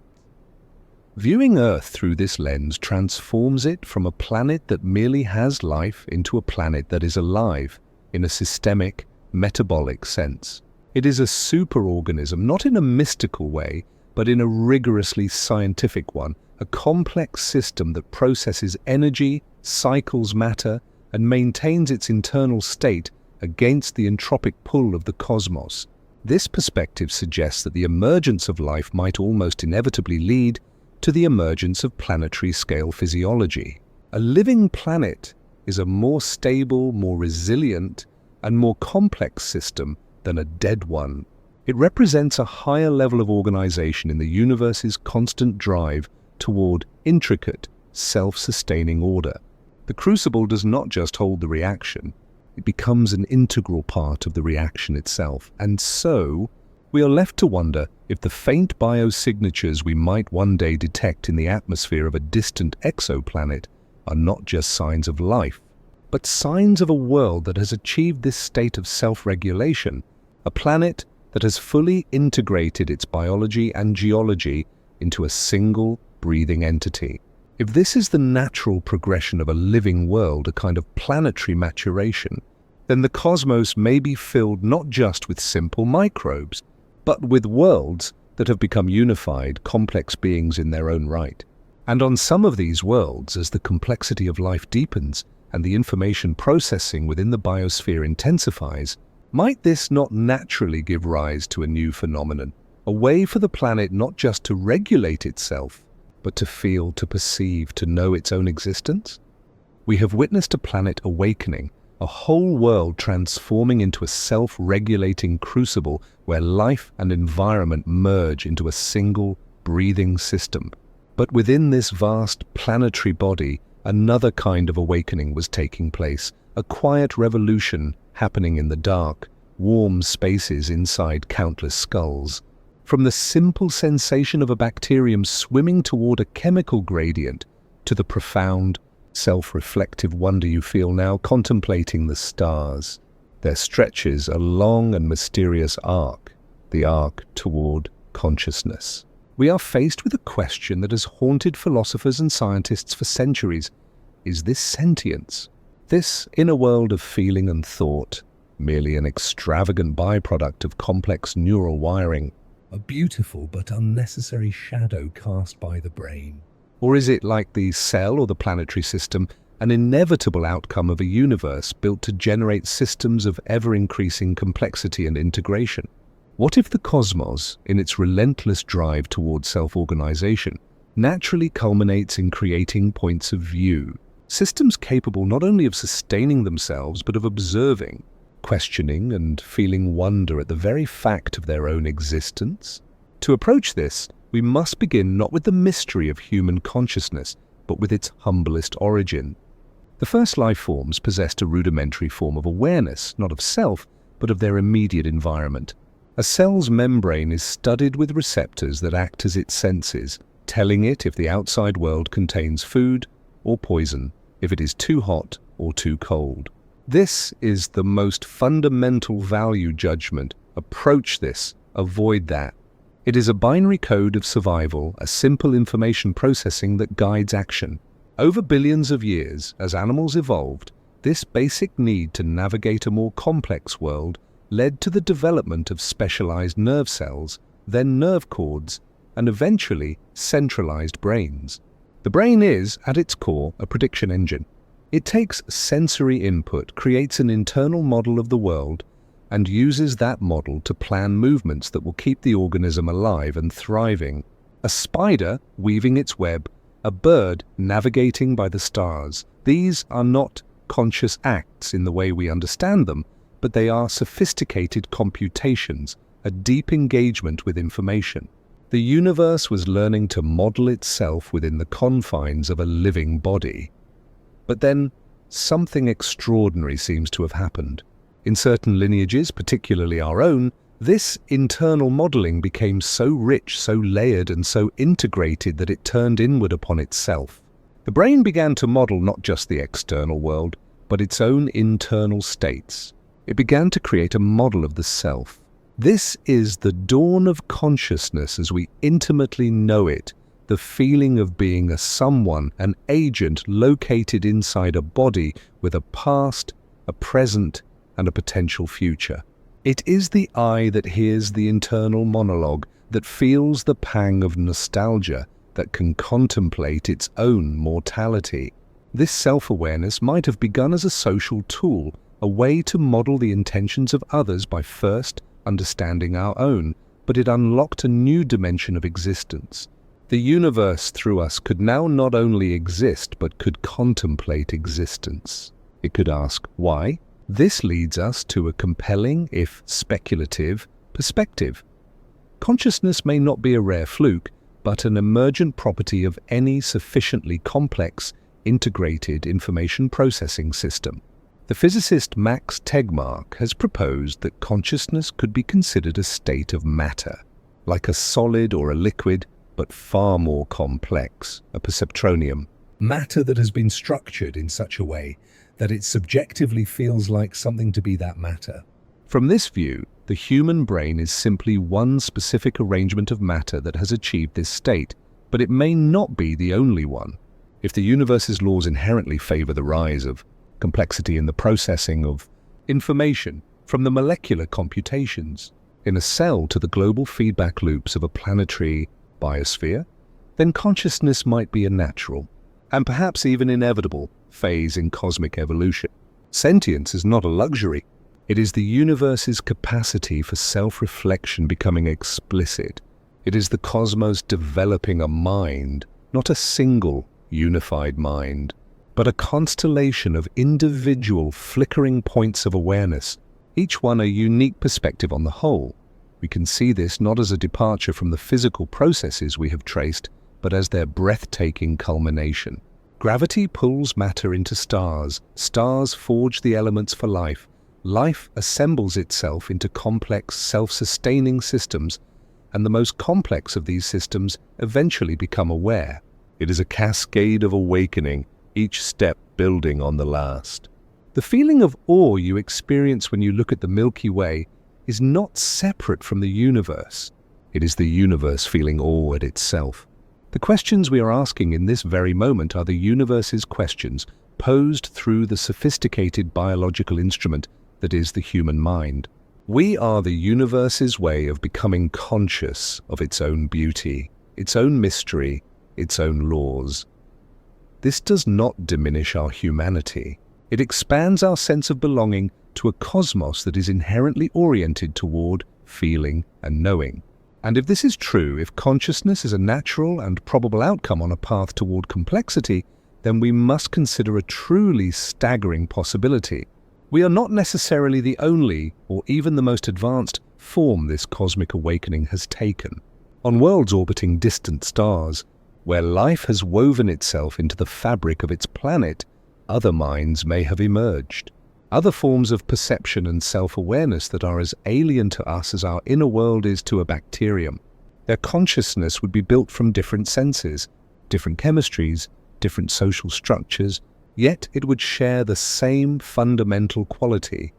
Viewing Earth through this lens transforms it from a planet that merely has life into a planet that is alive in a systemic, metabolic sense. It is a superorganism, not in a mystical way, but in a rigorously scientific one, a complex system that processes energy, cycles matter, and maintains its internal state against the entropic pull of the cosmos. This perspective suggests that the emergence of life might almost inevitably lead to the emergence of planetary-scale physiology. A living planet is a more stable, more resilient, and more complex system than a dead one. It represents a higher level of organization in the universe's constant drive toward intricate, self-sustaining order. The crucible does not just hold the reaction, it becomes an integral part of the reaction itself, and so we are left to wonder if the faint biosignatures we might one day detect in the atmosphere of a distant exoplanet are not just signs of life, but signs of a world that has achieved this state of self-regulation, a planet that has fully integrated its biology and geology into a single breathing entity. If this is the natural progression of a living world, a kind of planetary maturation, then the cosmos may be filled not just with simple microbes, but with worlds that have become unified, complex beings in their own right. And on some of these worlds, as the complexity of life deepens and the information processing within the biosphere intensifies, might this not naturally give rise to a new phenomenon, a way for the planet not just to regulate itself, but to feel, to perceive, to know its own existence? We have witnessed a planet awakening, a whole world transforming into a self-regulating crucible where life and environment merge into a single, breathing system. But within this vast planetary body, Another kind of awakening was taking place, a quiet revolution happening in the dark, warm spaces inside countless skulls. From the simple sensation of a bacterium swimming toward a chemical gradient to the profound, self-reflective wonder you feel now contemplating the stars. There stretches a long and mysterious arc, the arc toward consciousness. We are faced with a question that has haunted philosophers and scientists for centuries. Is this sentience? This inner world of feeling and thought, merely an extravagant byproduct of complex neural wiring, a beautiful but unnecessary shadow cast by the brain? Or is it, like the cell or the planetary system, an inevitable outcome of a universe built to generate systems of ever-increasing complexity and integration? What if the cosmos, in its relentless drive towards self-organization, naturally culminates in creating points of view, systems capable not only of sustaining themselves but of observing, questioning, and feeling wonder at the very fact of their own existence? To approach this, we must begin not with the mystery of human consciousness, but with its humblest origin. The first life forms possessed a rudimentary form of awareness, not of self, but of their immediate environment. A cell's membrane is studded with receptors that act as its senses, telling it if the outside world contains food or poison, if it is too hot or too cold. This is the most fundamental value judgment. Approach this, avoid that. It is a binary code of survival, a simple information processing that guides action. Over billions of years, as animals evolved, this basic need to navigate a more complex world led to the development of specialized nerve cells, then nerve cords, and eventually centralized brains. The brain is, at its core, a prediction engine. It takes sensory input, creates an internal model of the world, and uses that model to plan movements that will keep the organism alive and thriving. A spider weaving its web, a bird navigating by the stars. These are not conscious acts in the way we understand them, but they are sophisticated computations, a deep engagement with information. The universe was learning to model itself within the confines of a living body. But then, something extraordinary seems to have happened. In certain lineages, particularly our own, this internal modeling became so rich, so layered, and so integrated that it turned inward upon itself. The brain began to model not just the external world, but its own internal states. It began to create a model of the self. This is the dawn of consciousness as we intimately know it, the feeling of being a someone, an agent located inside a body with a past, a present, and a potential future. It is the I that hears the internal monologue, that feels the pang of nostalgia, that can contemplate its own mortality. This self-awareness might have begun as a social tool, a way to model the intentions of others by first understanding our own, but it unlocked a new dimension of existence. The universe through us could now not only exist, but could contemplate existence. It could ask, why? This leads us to a compelling, if speculative, perspective. Consciousness may not be a rare fluke, but an emergent property of any sufficiently complex, integrated information processing system. The physicist Max Tegmark has proposed that consciousness could be considered a state of matter, like a solid or a liquid, but far more complex, a perceptronium. Matter that has been structured in such a way that it subjectively feels like something to be that matter. From this view, the human brain is simply one specific arrangement of matter that has achieved this state, but it may not be the only one. If the universe's laws inherently favor the rise of complexity in the processing of information, from the molecular computations in a cell to the global feedback loops of a planetary biosphere, then consciousness might be a natural, and perhaps even inevitable, phase in cosmic evolution. Sentience is not a luxury. It is the universe's capacity for self-reflection becoming explicit. It is the cosmos developing a mind, not a single, unified mind, but a constellation of individual flickering points of awareness, each one a unique perspective on the whole. We can see this not as a departure from the physical processes we have traced, but as their breathtaking culmination. Gravity pulls matter into stars, stars forge the elements for life, life assembles itself into complex, self-sustaining systems, and the most complex of these systems eventually become aware. It is a cascade of awakening, each step building on the last. The feeling of awe you experience when you look at the Milky Way is not separate from the universe. It is the universe feeling awe at itself. The questions we are asking in this very moment are the universe's questions posed through the sophisticated biological instrument that is the human mind. We are the universe's way of becoming conscious of its own beauty, its own mystery, its own laws. This does not diminish our humanity. It expands our sense of belonging to a cosmos that is inherently oriented toward feeling and knowing. And if this is true, if consciousness is a natural and probable outcome on a path toward complexity, then we must consider a truly staggering possibility. We are not necessarily the only, or even the most advanced, form this cosmic awakening has taken. On worlds orbiting distant stars, where life has woven itself into the fabric of its planet, other minds may have emerged. Other forms of perception and self-awareness that are as alien to us as our inner world is to a bacterium. Their consciousness would be built from different senses, different chemistries, different social structures, yet it would share the same fundamental quality,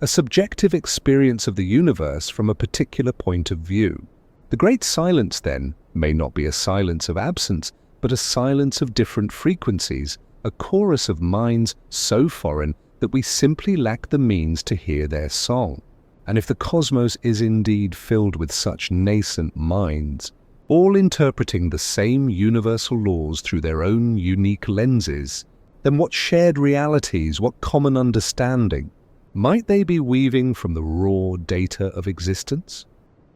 a subjective experience of the universe from a particular point of view. The great silence, then, may not be a silence of absence, but a silence of different frequencies, a chorus of minds so foreign that we simply lack the means to hear their song. And if the cosmos is indeed filled with such nascent minds, all interpreting the same universal laws through their own unique lenses, then what shared realities, what common understanding, might they be weaving from the raw data of existence?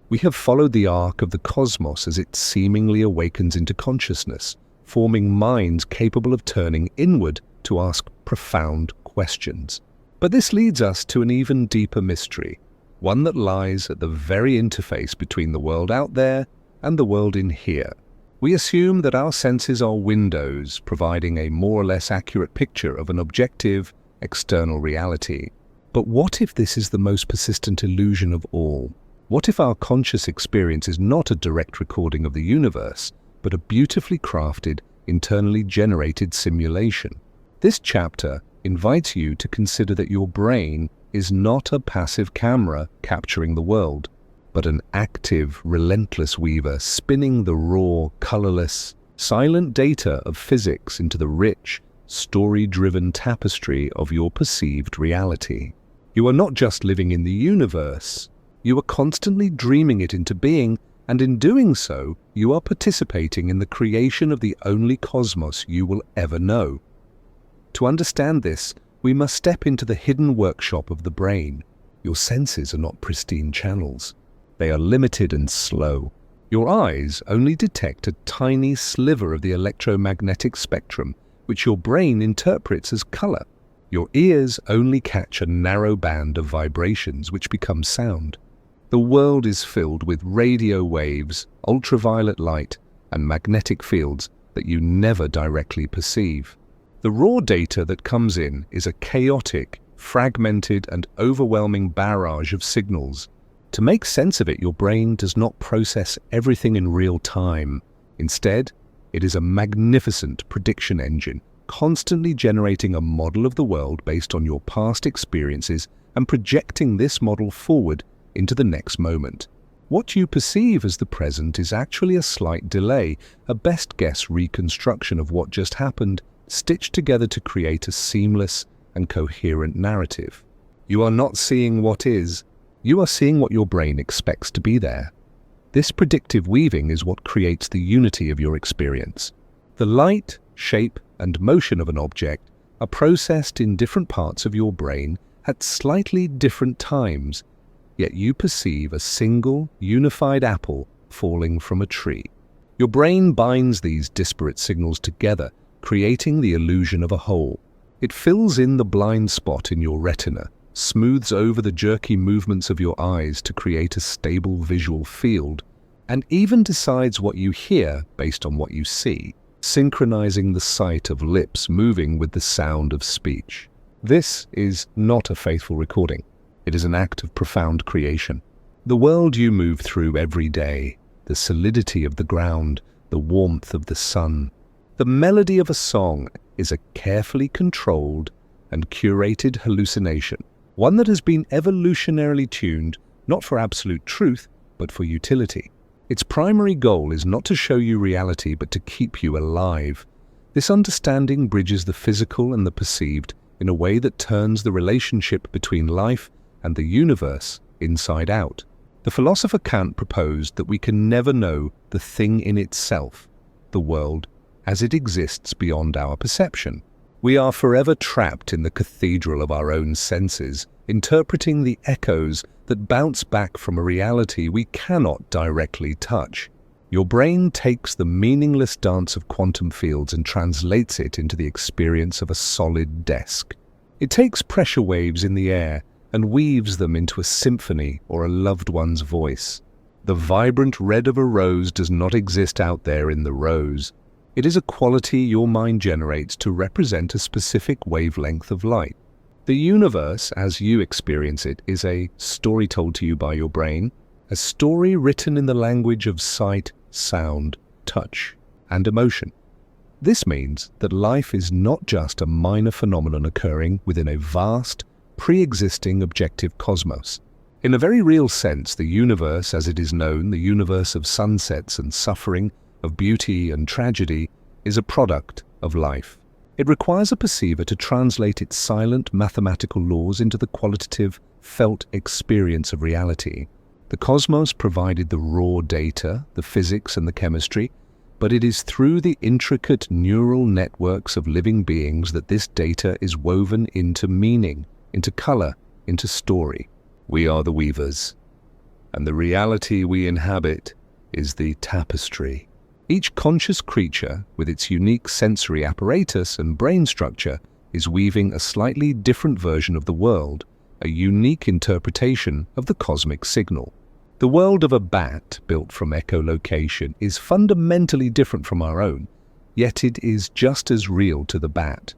We have followed the arc of the cosmos as it seemingly awakens into consciousness, forming minds capable of turning inward to ask profound questions. But this leads us to an even deeper mystery, one that lies at the very interface between the world out there and the world in here. We assume that our senses are windows, providing a more or less accurate picture of an objective, external reality. But what if this is the most persistent illusion of all? What if our conscious experience is not a direct recording of the universe, but a beautifully crafted, internally generated simulation? This chapter invites you to consider that your brain is not a passive camera capturing the world, but an active, relentless weaver spinning the raw, colorless, silent data of physics into the rich, story-driven tapestry of your perceived reality. You are not just living in the universe, you are constantly dreaming it into being, and in doing so, you are participating in the creation of the only cosmos you will ever know. To understand this, we must step into the hidden workshop of the brain. Your senses are not pristine channels. They are limited and slow. Your eyes only detect a tiny sliver of the electromagnetic spectrum, which your brain interprets as color. Your ears only catch a narrow band of vibrations which become sound. The world is filled with radio waves, ultraviolet light, and magnetic fields that you never directly perceive. The raw data that comes in is a chaotic, fragmented, and overwhelming barrage of signals. To make sense of it, your brain does not process everything in real time. Instead, it is a magnificent prediction engine, constantly generating a model of the world based on your past experiences and projecting this model forward into the next moment. What you perceive as the present is actually a slight delay, a best guess reconstruction of what just happened, stitched together to create a seamless and coherent narrative. You are not seeing what is, you are seeing what your brain expects to be there. This predictive weaving is what creates the unity of your experience. The light, shape, and motion of an object are processed in different parts of your brain at slightly different times, yet you perceive a single, unified apple falling from a tree. Your brain binds these disparate signals together, creating the illusion of a whole. It fills in the blind spot in your retina, smooths over the jerky movements of your eyes to create a stable visual field, and even decides what you hear based on what you see. synchronizing the sight of lips moving with the sound of speech. This is not a faithful recording. It is an act of profound creation. The world you move through every day, the solidity of the ground, the warmth of the sun, the melody of a song is a carefully controlled and curated hallucination, one that has been evolutionarily tuned not for absolute truth, but for utility. Its primary goal is not to show you reality, but to keep you alive. This understanding bridges the physical and the perceived in a way that turns the relationship between life and the universe inside out. The philosopher Kant proposed that we can never know the thing in itself, the world, as it exists beyond our perception. We are forever trapped in the cathedral of our own senses, interpreting the echoes that bounce back from a reality we cannot directly touch. Your brain takes the meaningless dance of quantum fields and translates it into the experience of a solid desk. It takes pressure waves in the air and weaves them into a symphony or a loved one's voice. The vibrant red of a rose does not exist out there in the rose. It is a quality your mind generates to represent a specific wavelength of light. The universe, as you experience it, is a story told to you by your brain, a story written in the language of sight, sound, touch, and emotion. This means that life is not just a minor phenomenon occurring within a vast, pre-existing objective cosmos. In a very real sense, the universe as it is known, the universe of sunsets and suffering, of beauty and tragedy, is a product of life. It requires a perceiver to translate its silent mathematical laws into the qualitative, felt experience of reality. The cosmos provided the raw data, the physics and the chemistry, but it is through the intricate neural networks of living beings that this data is woven into meaning, into color, into story. We are the weavers, and the reality we inhabit is the tapestry. Each conscious creature, with its unique sensory apparatus and brain structure, is weaving a slightly different version of the world, a unique interpretation of the cosmic signal. The world of a bat, built from echolocation, is fundamentally different from our own, yet it is just as real to the bat.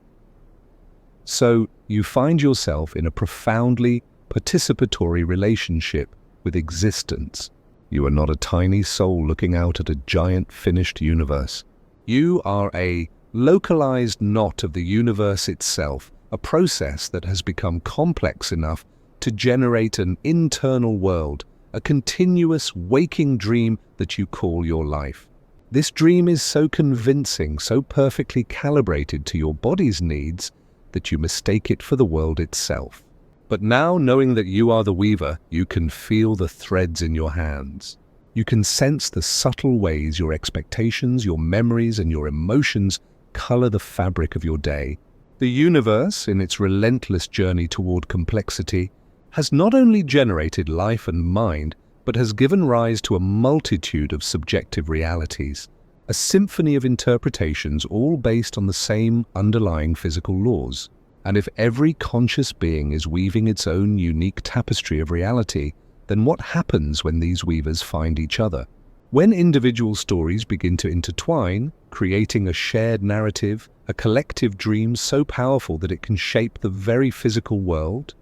So, you find yourself in a profoundly participatory relationship with existence. You are not a tiny soul looking out at a giant finished universe. You are a localized knot of the universe itself, a process that has become complex enough to generate an internal world, a continuous waking dream that you call your life. This dream is so convincing, so perfectly calibrated to your body's needs, that you mistake it for the world itself. But now, knowing that you are the weaver, you can feel the threads in your hands. You can sense the subtle ways your expectations, your memories, and your emotions color the fabric of your day. The universe, in its relentless journey toward complexity, has not only generated life and mind, but has given rise to a multitude of subjective realities, a symphony of interpretations all based on the same underlying physical laws. And if every conscious being is weaving its own unique tapestry of reality, then what happens when these weavers find each other? When individual stories begin to intertwine, creating a shared narrative, a collective dream so powerful that it can shape the very physical world?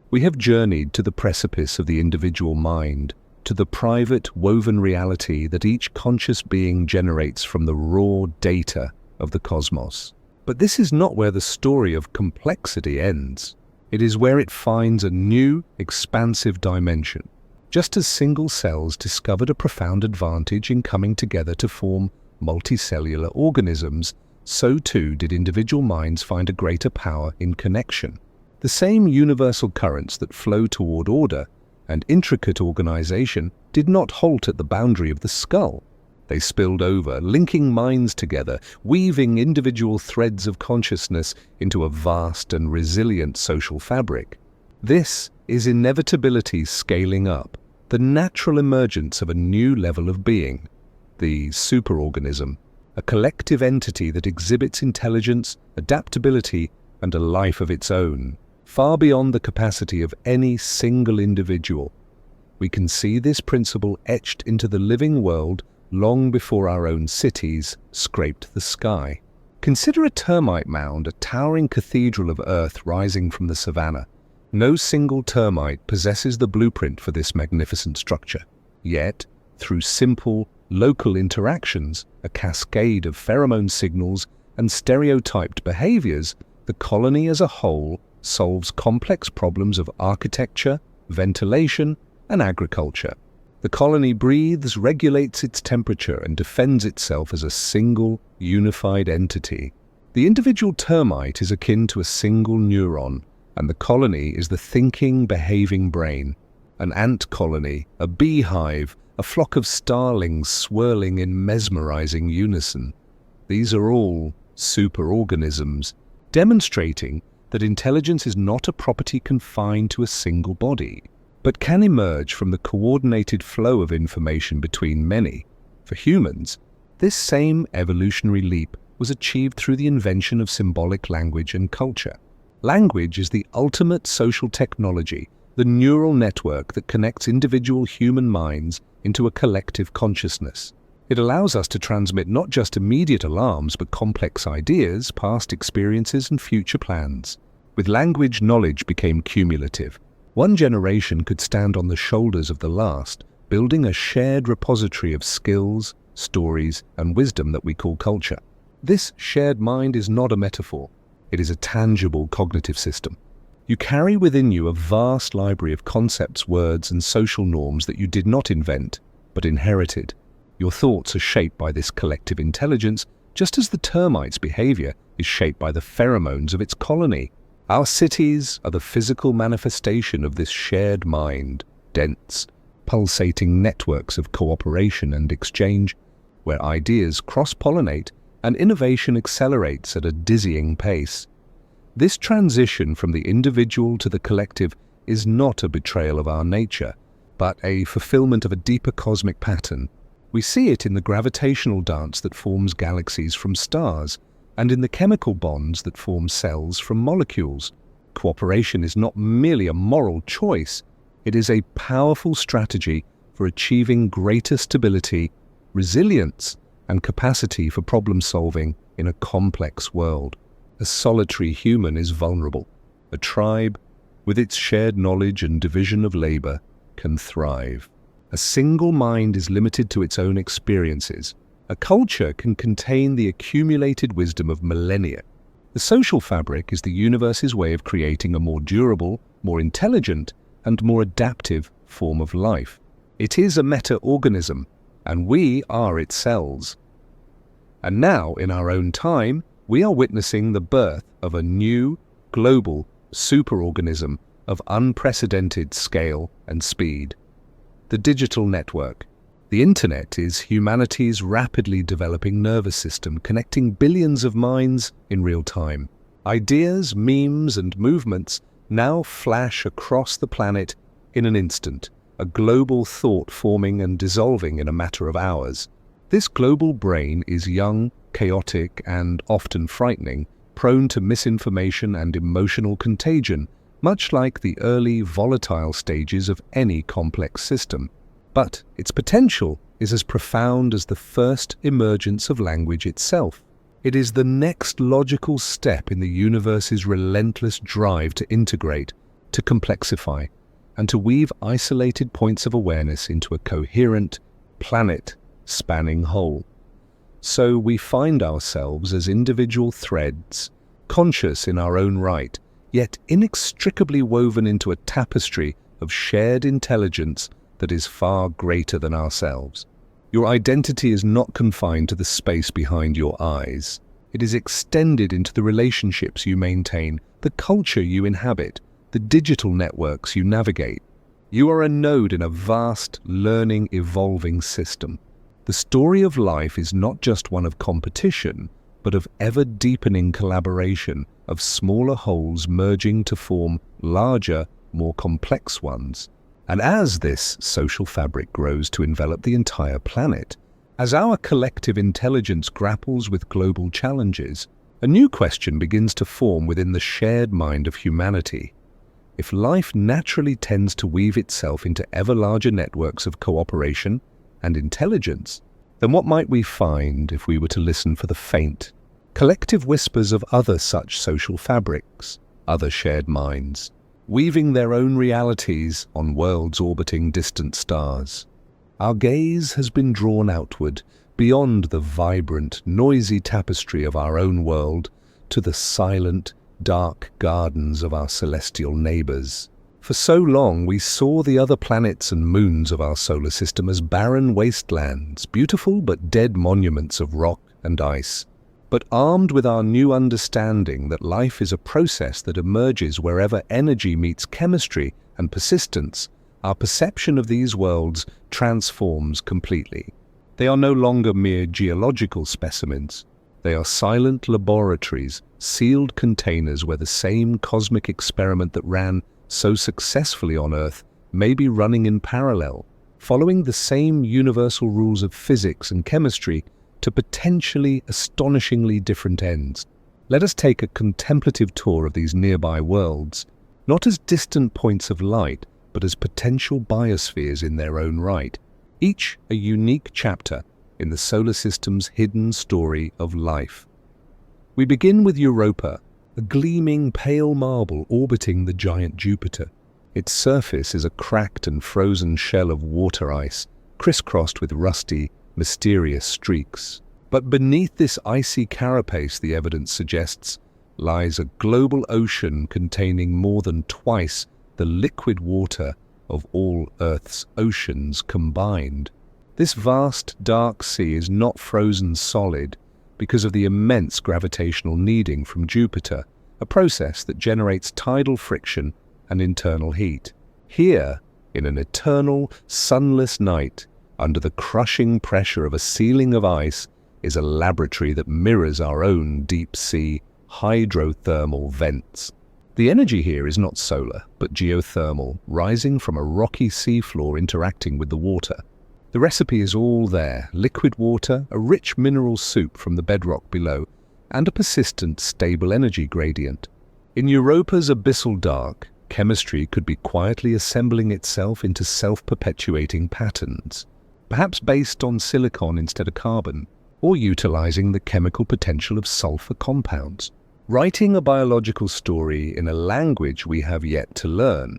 We have journeyed to the precipice of the individual mind, to the private, woven reality that each conscious being generates from the raw data of the cosmos. But this is not where the story of complexity ends. It is where it finds a new, expansive dimension. Just as single cells discovered a profound advantage in coming together to form multicellular organisms, so too did individual minds find a greater power in connection. The same universal currents that flow toward order and intricate organization did not halt at the boundary of the skull. They spilled over, linking minds together, weaving individual threads of consciousness into a vast and resilient social fabric. This is inevitability scaling up, the natural emergence of a new level of being, the superorganism, a collective entity that exhibits intelligence, adaptability, and a life of its own, far beyond the capacity of any single individual. We can see this principle etched into the living world long before our own cities scraped the sky. Consider a termite mound, a towering cathedral of Earth rising from the savannah. No single termite possesses the blueprint for this magnificent structure. Yet, through simple, local interactions, a cascade of pheromone signals, and stereotyped behaviors, the colony as a whole solves complex problems of architecture, ventilation, and agriculture. The colony breathes, regulates its temperature, and defends itself as a single, unified entity. The individual termite is akin to a single neuron, and the colony is the thinking, behaving brain. An ant colony, a beehive, a flock of starlings swirling in mesmerizing unison. These are all superorganisms, demonstrating that intelligence is not a property confined to a single body, but can emerge from the coordinated flow of information between many. For humans, this same evolutionary leap was achieved through the invention of symbolic language and culture. Language is the ultimate social technology, the neural network that connects individual human minds into a collective consciousness. It allows us to transmit not just immediate alarms, but complex ideas, past experiences, and future plans. With language, knowledge became cumulative. One generation could stand on the shoulders of the last, building a shared repository of skills, stories, and wisdom that we call culture. This shared mind is not a metaphor. It is a tangible cognitive system. You carry within you a vast library of concepts, words, and social norms that you did not invent, but inherited. Your thoughts are shaped by this collective intelligence, just as the termite's behavior is shaped by the pheromones of its colony. Our cities are the physical manifestation of this shared mind, dense, pulsating networks of cooperation and exchange, where ideas cross-pollinate and innovation accelerates at a dizzying pace. This transition from the individual to the collective is not a betrayal of our nature, but a fulfillment of a deeper cosmic pattern. We see it in the gravitational dance that forms galaxies from stars, and in the chemical bonds that form cells from molecules. Cooperation is not merely a moral choice, it is a powerful strategy for achieving greater stability, resilience, and capacity for problem-solving in a complex world. A solitary human is vulnerable. A tribe, with its shared knowledge and division of labor, can thrive. A single mind is limited to its own experiences. A culture can contain the accumulated wisdom of millennia. The social fabric is the universe's way of creating a more durable, more intelligent, and more adaptive form of life. It is a meta-organism, and we are its cells. And now, in our own time, we are witnessing the birth of a new, global superorganism of unprecedented scale and speed. The digital network. The internet is humanity's rapidly developing nervous system, connecting billions of minds in real time. Ideas, memes, and movements now flash across the planet in an instant, a global thought forming and dissolving in a matter of hours. This global brain is young, chaotic, and often frightening, prone to misinformation and emotional contagion, much like the early volatile stages of any complex system. But its potential is as profound as the first emergence of language itself. It is the next logical step in the universe's relentless drive to integrate, to complexify, and to weave isolated points of awareness into a coherent, planet-spanning whole. So we find ourselves as individual threads, conscious in our own right, yet inextricably woven into a tapestry of shared intelligence that is far greater than ourselves. Your identity is not confined to the space behind your eyes. It is extended into the relationships you maintain, the culture you inhabit, the digital networks you navigate. You are a node in a vast, learning, evolving system. The story of life is not just one of competition, but of ever-deepening collaboration, of smaller wholes merging to form larger, more complex ones. And as this social fabric grows to envelop the entire planet, as our collective intelligence grapples with global challenges, a new question begins to form within the shared mind of humanity. If life naturally tends to weave itself into ever larger networks of cooperation and intelligence, Then what might we find if we were to listen for the faint, collective whispers of other such social fabrics, other shared minds, weaving their own realities on worlds orbiting distant stars? Our gaze has been drawn outward, beyond the vibrant, noisy tapestry of our own world, to the silent, dark gardens of our celestial neighbors. For so long we saw the other planets and moons of our solar system as barren wastelands, beautiful but dead monuments of rock and ice. But armed with our new understanding that life is a process that emerges wherever energy meets chemistry and persistence, our perception of these worlds transforms completely. They are no longer mere geological specimens. They are silent laboratories, sealed containers where the same cosmic experiment that ran so successfully on Earth may be running in parallel, following the same universal rules of physics and chemistry to potentially astonishingly different ends. Let us take a contemplative tour of these nearby worlds, not as distant points of light, but as potential biospheres in their own right, each a unique chapter in the solar system's hidden story of life. We begin with Europa, a gleaming pale marble orbiting the giant Jupiter. Its surface is a cracked and frozen shell of water ice, crisscrossed with rusty, mysterious streaks. But beneath this icy carapace, the evidence suggests, lies a global ocean containing more than twice the liquid water of all Earth's oceans combined. This vast, dark sea is not frozen solid because of the immense gravitational kneading from Jupiter, a process that generates tidal friction and internal heat. Here, in an eternal, sunless night, under the crushing pressure of a ceiling of ice, is a laboratory that mirrors our own deep-sea hydrothermal vents. The energy here is not solar, but geothermal, rising from a rocky seafloor interacting with the water. The recipe is all there: liquid water, a rich mineral soup from the bedrock below, and a persistent, stable energy gradient. In Europa's abyssal dark, chemistry could be quietly assembling itself into self-perpetuating patterns, perhaps based on silicon instead of carbon, or utilizing the chemical potential of sulfur compounds, writing a biological story in a language we have yet to learn.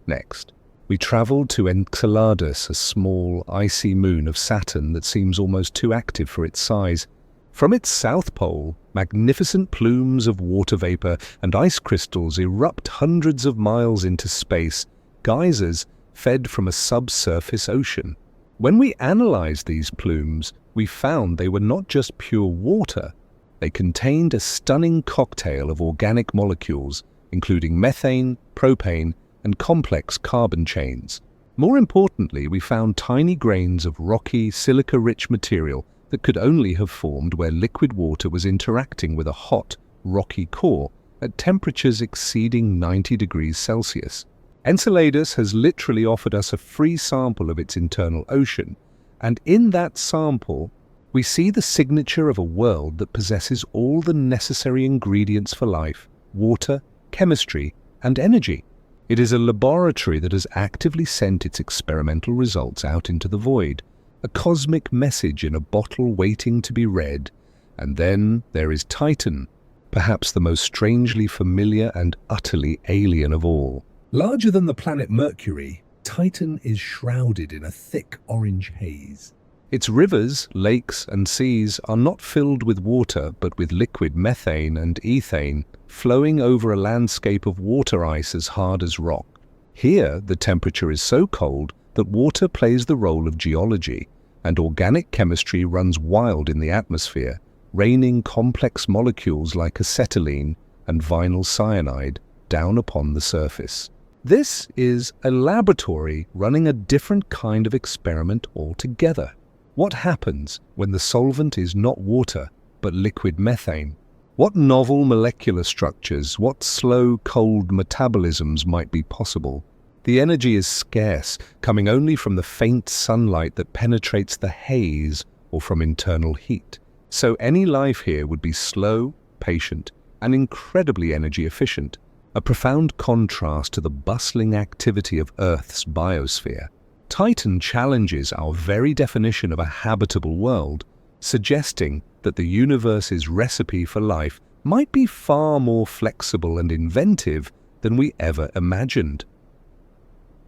Next, we travel to Enceladus, a small, icy moon of Saturn that seems almost too active for its size. From its south pole, magnificent plumes of water vapor and ice crystals erupt hundreds of miles into space, geysers fed from a subsurface ocean. When we analyzed these plumes, we found they were not just pure water. They contained a stunning cocktail of organic molecules, including methane, propane, and complex carbon chains. More importantly, we found tiny grains of rocky, silica-rich material that could only have formed where liquid water was interacting with a hot, rocky core at temperatures exceeding 90 degrees Celsius. Enceladus has literally offered us a free sample of its internal ocean, and in that sample, we see the signature of a world that possesses all the necessary ingredients for life: water, chemistry, and energy. It is a laboratory that has actively sent its experimental results out into the void, a cosmic message in a bottle waiting to be read. And then there is Titan, perhaps the most strangely familiar and utterly alien of all. Larger than the planet Mercury, Titan is shrouded in a thick orange haze. Its rivers, lakes, and seas are not filled with water, but with liquid methane and ethane, flowing over a landscape of water ice as hard as rock. Here, the temperature is so cold that water plays the role of geology, and organic chemistry runs wild in the atmosphere, raining complex molecules like acetylene and vinyl cyanide down upon the surface. This is a laboratory running a different kind of experiment altogether. What happens when the solvent is not water, but liquid methane? What novel molecular structures, what slow, cold metabolisms might be possible? The energy is scarce, coming only from the faint sunlight that penetrates the haze or from internal heat. So any life here would be slow, patient, and incredibly energy efficient, a profound contrast to the bustling activity of Earth's biosphere. Titan challenges our very definition of a habitable world, suggesting that the universe's recipe for life might be far more flexible and inventive than we ever imagined.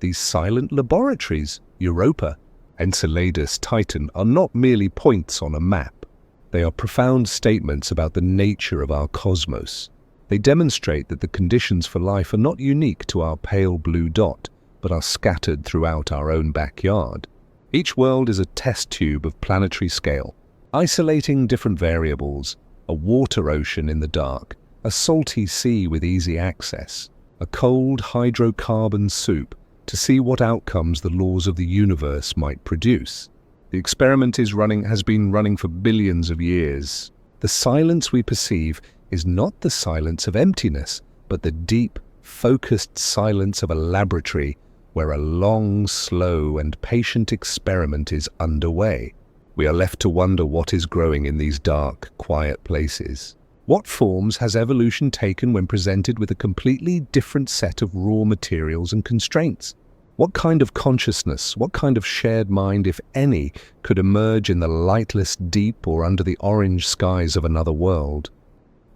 These silent laboratories, Europa, Enceladus, Titan, are not merely points on a map. They are profound statements about the nature of our cosmos. They demonstrate that the conditions for life are not unique to our pale blue dot, but are scattered throughout our own backyard. Each world is a test tube of planetary scale, isolating different variables: a water ocean in the dark, a salty sea with easy access, a cold hydrocarbon soup, to see what outcomes the laws of the universe might produce. The experiment has been running for billions of years. The silence we perceive is not the silence of emptiness, but the deep, focused silence of a laboratory where a long, slow, and patient experiment is underway. We are left to wonder what is growing in these dark, quiet places. What forms has evolution taken when presented with a completely different set of raw materials and constraints? What kind of consciousness, what kind of shared mind, if any, could emerge in the lightless deep or under the orange skies of another world?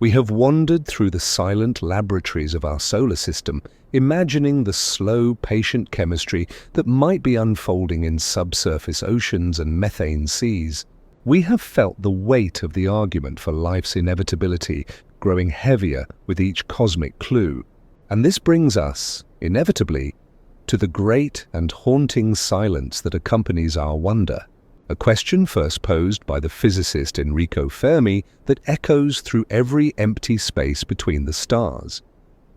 We have wandered through the silent laboratories of our solar system, imagining the slow, patient chemistry that might be unfolding in subsurface oceans and methane seas. We have felt the weight of the argument for life's inevitability growing heavier with each cosmic clue. And this brings us, inevitably, to the great and haunting silence that accompanies our wonder. A question first posed by the physicist Enrico Fermi that echoes through every empty space between the stars.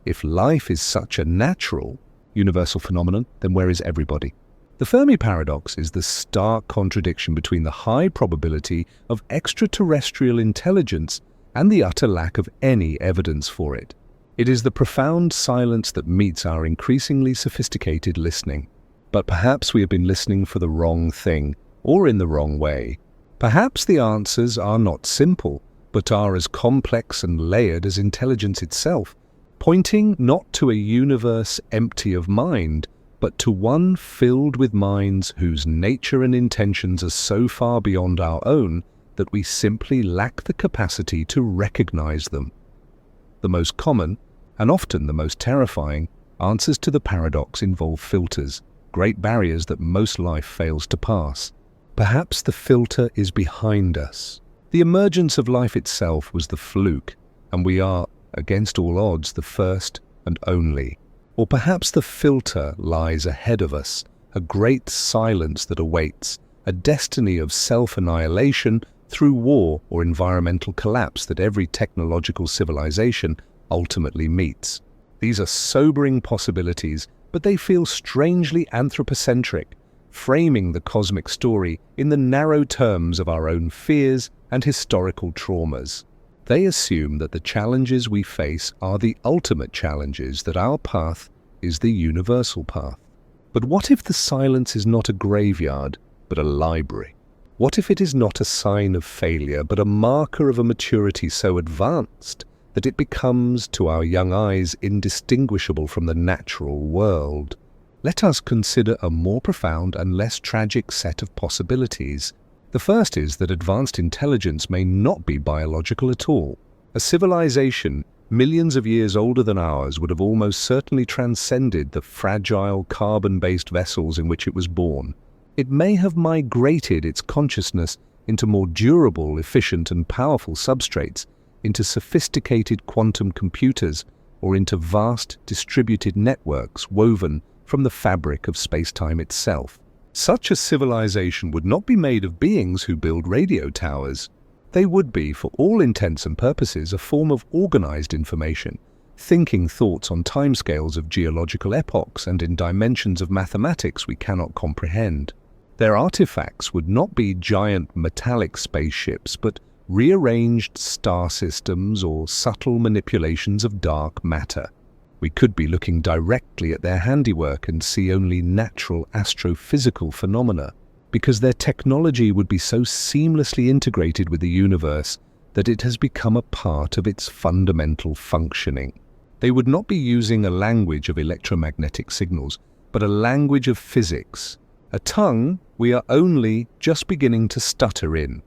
If life is such a natural, universal phenomenon, then where is everybody? The Fermi paradox is the stark contradiction between the high probability of extraterrestrial intelligence and the utter lack of any evidence for it. It is the profound silence that meets our increasingly sophisticated listening. But perhaps we have been listening for the wrong thing, or in the wrong way. Perhaps the answers are not simple, but are as complex and layered as intelligence itself, pointing not to a universe empty of mind, but to one filled with minds whose nature and intentions are so far beyond our own that we simply lack the capacity to recognize them. The most common, and often the most terrifying, answers to the paradox involve filters, great barriers that most life fails to pass. Perhaps the filter is behind us. The emergence of life itself was the fluke, and we are, against all odds, the first and only. Or perhaps the filter lies ahead of us, a great silence that awaits, a destiny of self-annihilation through war or environmental collapse that every technological civilization ultimately meets. These are sobering possibilities, but they feel strangely anthropocentric, framing the cosmic story in the narrow terms of our own fears and historical traumas. They assume that the challenges we face are the ultimate challenges, that our path is the universal path. But what if the silence is not a graveyard, but a library? What if it is not a sign of failure, but a marker of a maturity so advanced that it becomes, to our young eyes, indistinguishable from the natural world? Let us consider a more profound and less tragic set of possibilities. The first is that advanced intelligence may not be biological at all. A civilization millions of years older than ours would have almost certainly transcended the fragile carbon-based vessels in which it was born. It may have migrated its consciousness into more durable, efficient, and powerful substrates, into sophisticated quantum computers, or into vast distributed networks woven from the fabric of space-time itself. Such a civilization would not be made of beings who build radio towers. They would be, for all intents and purposes, a form of organized information, thinking thoughts on timescales of geological epochs and in dimensions of mathematics we cannot comprehend. Their artifacts would not be giant metallic spaceships, but rearranged star systems or subtle manipulations of dark matter. We could be looking directly at their handiwork and see only natural astrophysical phenomena, because their technology would be so seamlessly integrated with the universe that it has become a part of its fundamental functioning. They would not be using a language of electromagnetic signals, but a language of physics, a tongue we are only just beginning to stutter in.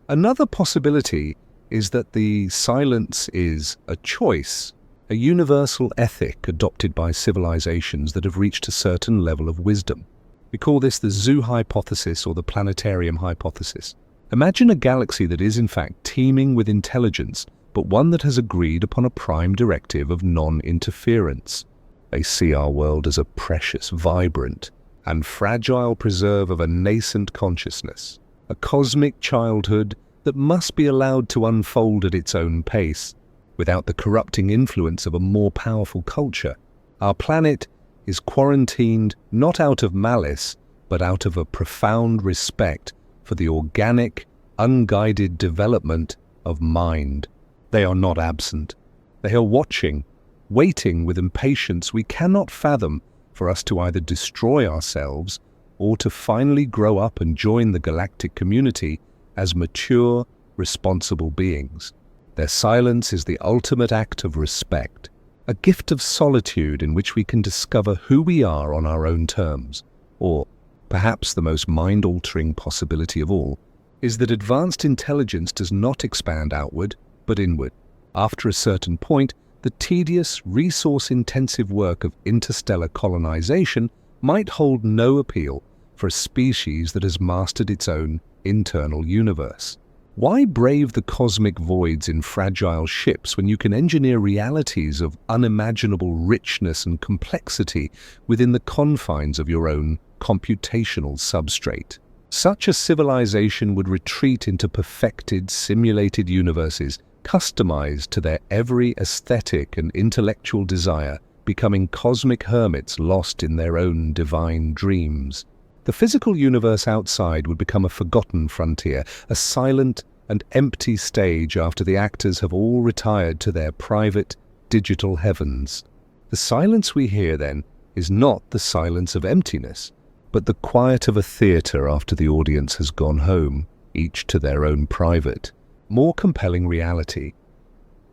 Another possibility is that the silence is a choice, a universal ethic adopted by civilizations that have reached a certain level of wisdom. We call this the zoo hypothesis or the planetarium hypothesis. Imagine a galaxy that is in fact teeming with intelligence, but one that has agreed upon a prime directive of non-interference. They see our world as a precious, vibrant, and fragile preserve of a nascent consciousness, a cosmic childhood that must be allowed to unfold at its own pace, without the corrupting influence of a more powerful culture. Our planet is quarantined not out of malice, but out of a profound respect for the organic, unguided development of mind. They are not absent. They are watching, waiting with impatience we cannot fathom for us to either destroy ourselves or to finally grow up and join the galactic community as mature, responsible beings. Their silence is the ultimate act of respect, a gift of solitude in which we can discover who we are on our own terms. Or, perhaps the most mind-altering possibility of all, is that advanced intelligence does not expand outward, but inward. After a certain point, the tedious, resource-intensive work of interstellar colonization might hold no appeal for a species that has mastered its own internal universe. Why brave the cosmic voids in fragile ships when you can engineer realities of unimaginable richness and complexity within the confines of your own computational substrate? Such a civilization would retreat into perfected, simulated universes, customized to their every aesthetic and intellectual desire, becoming cosmic hermits lost in their own divine dreams. The physical universe outside would become a forgotten frontier, a silent and empty stage after the actors have all retired to their private, digital heavens. The silence we hear, then, is not the silence of emptiness, but the quiet of a theatre after the audience has gone home, each to their own private, more compelling reality.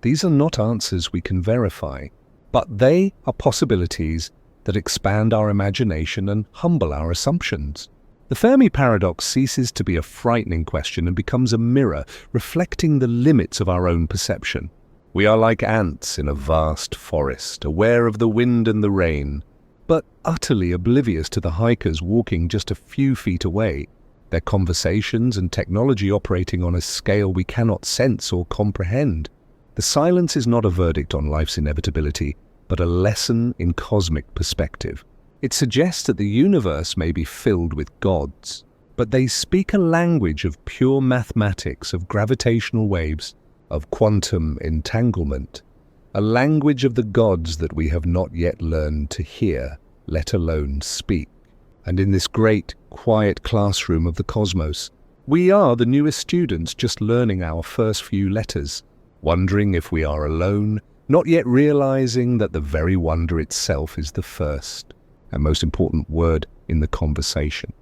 These are not answers we can verify, but they are possibilities that expand our imagination and humble our assumptions. The Fermi paradox ceases to be a frightening question and becomes a mirror reflecting the limits of our own perception. We are like ants in a vast forest, aware of the wind and the rain, but utterly oblivious to the hikers walking just a few feet away, their conversations and technology operating on a scale we cannot sense or comprehend. The silence is not a verdict on life's inevitability, but a lesson in cosmic perspective. It suggests that the universe may be filled with gods, but they speak a language of pure mathematics, of gravitational waves, of quantum entanglement, a language of the gods that we have not yet learned to hear, let alone speak. And in this great, quiet classroom of the cosmos, we are the newest students just learning our first few letters, wondering if we are alone, not yet realizing that the very wonder itself is the first and most important word in the conversation.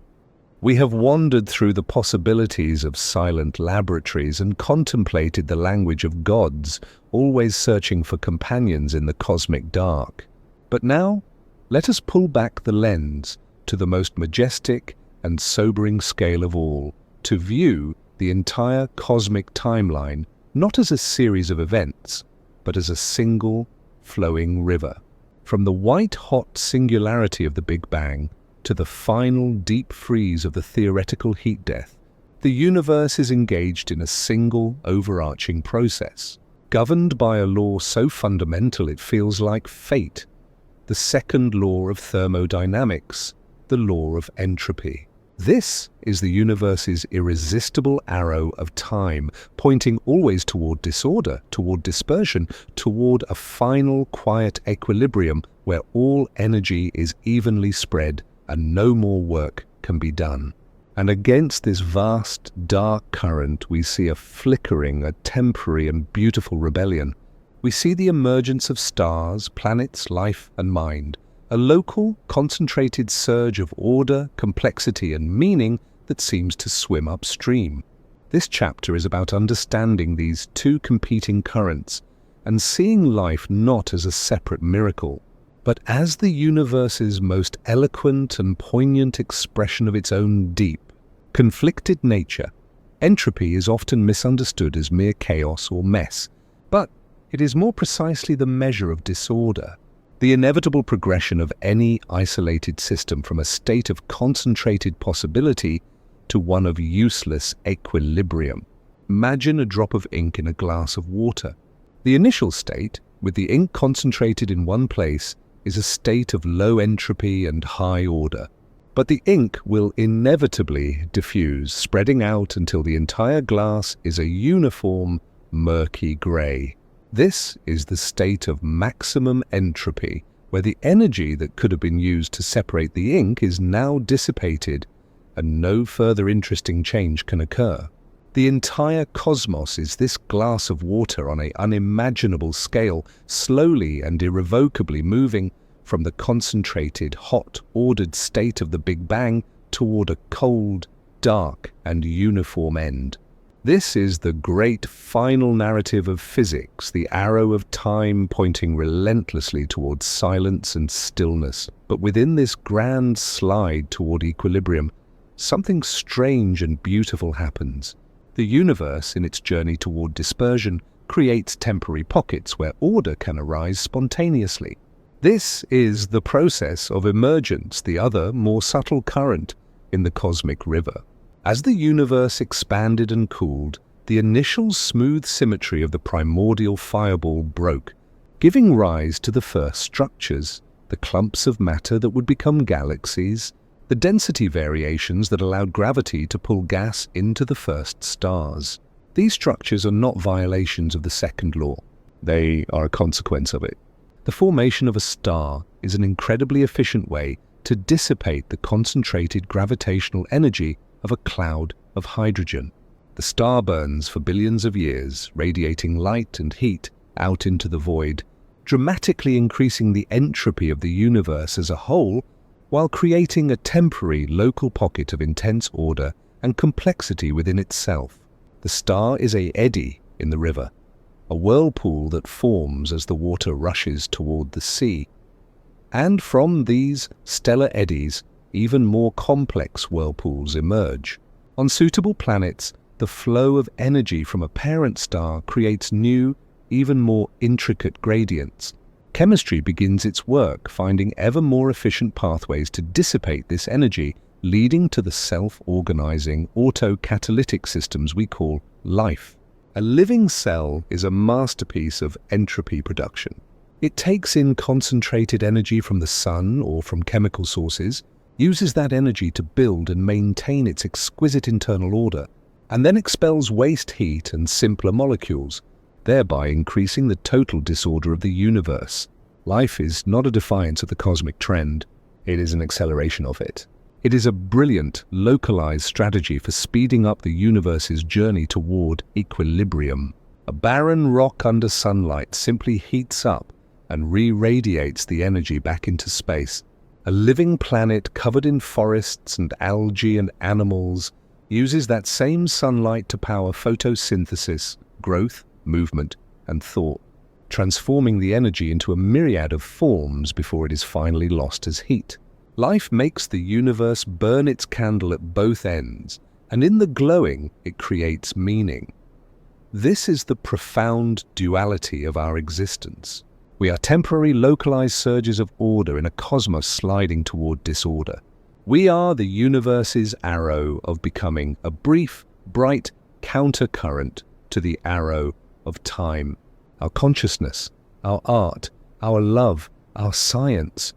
We have wandered through the possibilities of silent laboratories and contemplated the language of gods, always searching for companions in the cosmic dark. But now, let us pull back the lens to the most majestic and sobering scale of all, to view the entire cosmic timeline not as a series of events, but as a single, flowing river. From the white-hot singularity of the Big Bang to the final deep freeze of the theoretical heat death, the universe is engaged in a single, overarching process, governed by a law so fundamental it feels like fate, the second law of thermodynamics, the law of entropy. This is the universe's irresistible arrow of time, pointing always toward disorder, toward dispersion, toward a final quiet equilibrium where all energy is evenly spread and no more work can be done. And against this vast, dark current, we see a flickering, a temporary and beautiful rebellion. We see the emergence of stars, planets, life and mind, a local, concentrated surge of order, complexity and meaning that seems to swim upstream. This chapter is about understanding these two competing currents and seeing life not as a separate miracle, but as the universe's most eloquent and poignant expression of its own deep, conflicted nature. Entropy is often misunderstood as mere chaos or mess, but it is more precisely the measure of disorder, the inevitable progression of any isolated system from a state of concentrated possibility to one of useless equilibrium. Imagine a drop of ink in a glass of water. The initial state, with the ink concentrated in one place, is a state of low entropy and high order. But the ink will inevitably diffuse, spreading out until the entire glass is a uniform, murky grey. This is the state of maximum entropy, where the energy that could have been used to separate the ink is now dissipated, and no further interesting change can occur. The entire cosmos is this glass of water on an unimaginable scale, slowly and irrevocably moving from the concentrated, hot, ordered state of the Big Bang toward a cold, dark, and uniform end. This is the great final narrative of physics, the arrow of time pointing relentlessly towards silence and stillness. But within this grand slide toward equilibrium, something strange and beautiful happens. The universe, in its journey toward dispersion, creates temporary pockets where order can arise spontaneously. This is the process of emergence, the other, more subtle current in the cosmic river. As the universe expanded and cooled, the initial smooth symmetry of the primordial fireball broke, giving rise to the first structures, the clumps of matter that would become galaxies, the density variations that allowed gravity to pull gas into the first stars. These structures are not violations of the second law. They are a consequence of it. The formation of a star is an incredibly efficient way to dissipate the concentrated gravitational energy of a cloud of hydrogen. The star burns for billions of years, radiating light and heat out into the void, dramatically increasing the entropy of the universe as a whole, while creating a temporary local pocket of intense order and complexity within itself. The star is an eddy in the river, a whirlpool that forms as the water rushes toward the sea. And from these stellar eddies, even more complex whirlpools emerge. On suitable planets, the flow of energy from a parent star creates new, even more intricate gradients. Chemistry begins its work, finding ever more efficient pathways to dissipate this energy, leading to the self-organizing autocatalytic systems we call life. A living cell is a masterpiece of entropy production. It takes in concentrated energy from the sun or from chemical sources, uses that energy to build and maintain its exquisite internal order, and then expels waste heat and simpler molecules, thereby increasing the total disorder of the universe. Life is not a defiance of the cosmic trend, it is an acceleration of it. It is a brilliant, localized strategy for speeding up the universe's journey toward equilibrium. A barren rock under sunlight simply heats up and re-radiates the energy back into space. A living planet covered in forests and algae and animals uses that same sunlight to power photosynthesis, growth, movement, and thought, transforming the energy into a myriad of forms before it is finally lost as heat. Life makes the universe burn its candle at both ends, and in the glowing it creates meaning. This is the profound duality of our existence. We are temporary localized surges of order in a cosmos sliding toward disorder. We are the universe's arrow of becoming, a brief, bright countercurrent to the arrow of time. Our consciousness, our art, our love, our science,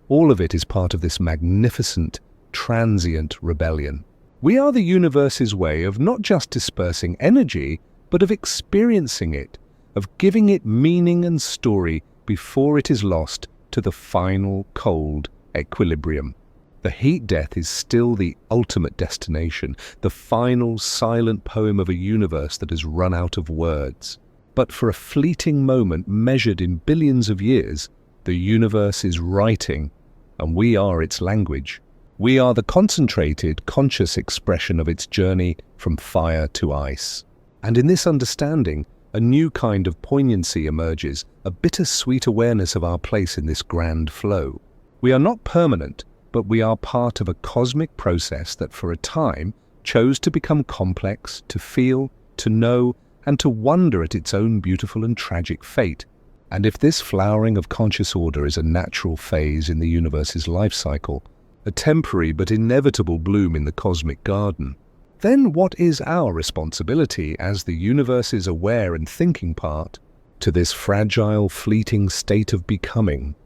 all of it is part of this magnificent, transient rebellion. We are the universe's way of not just dispersing energy, but of experiencing it, of giving it meaning and story before it is lost to the final cold equilibrium. The heat death is still the ultimate destination, the final silent poem of a universe that has run out of words. But for a fleeting moment measured in billions of years, the universe is writing, and we are its language. We are the concentrated, conscious expression of its journey from fire to ice. And in this understanding, A new kind of poignancy emerges, a bittersweet awareness of our place in this grand flow. We are not permanent, but we are part of a cosmic process that for a time chose to become complex, to feel, to know, and to wonder at its own beautiful and tragic fate. And if this flowering of conscious order is a natural phase in the universe's life cycle, a temporary but inevitable bloom in the cosmic garden, then what is our responsibility as the universe's aware and thinking part to this fragile, fleeting state of becoming?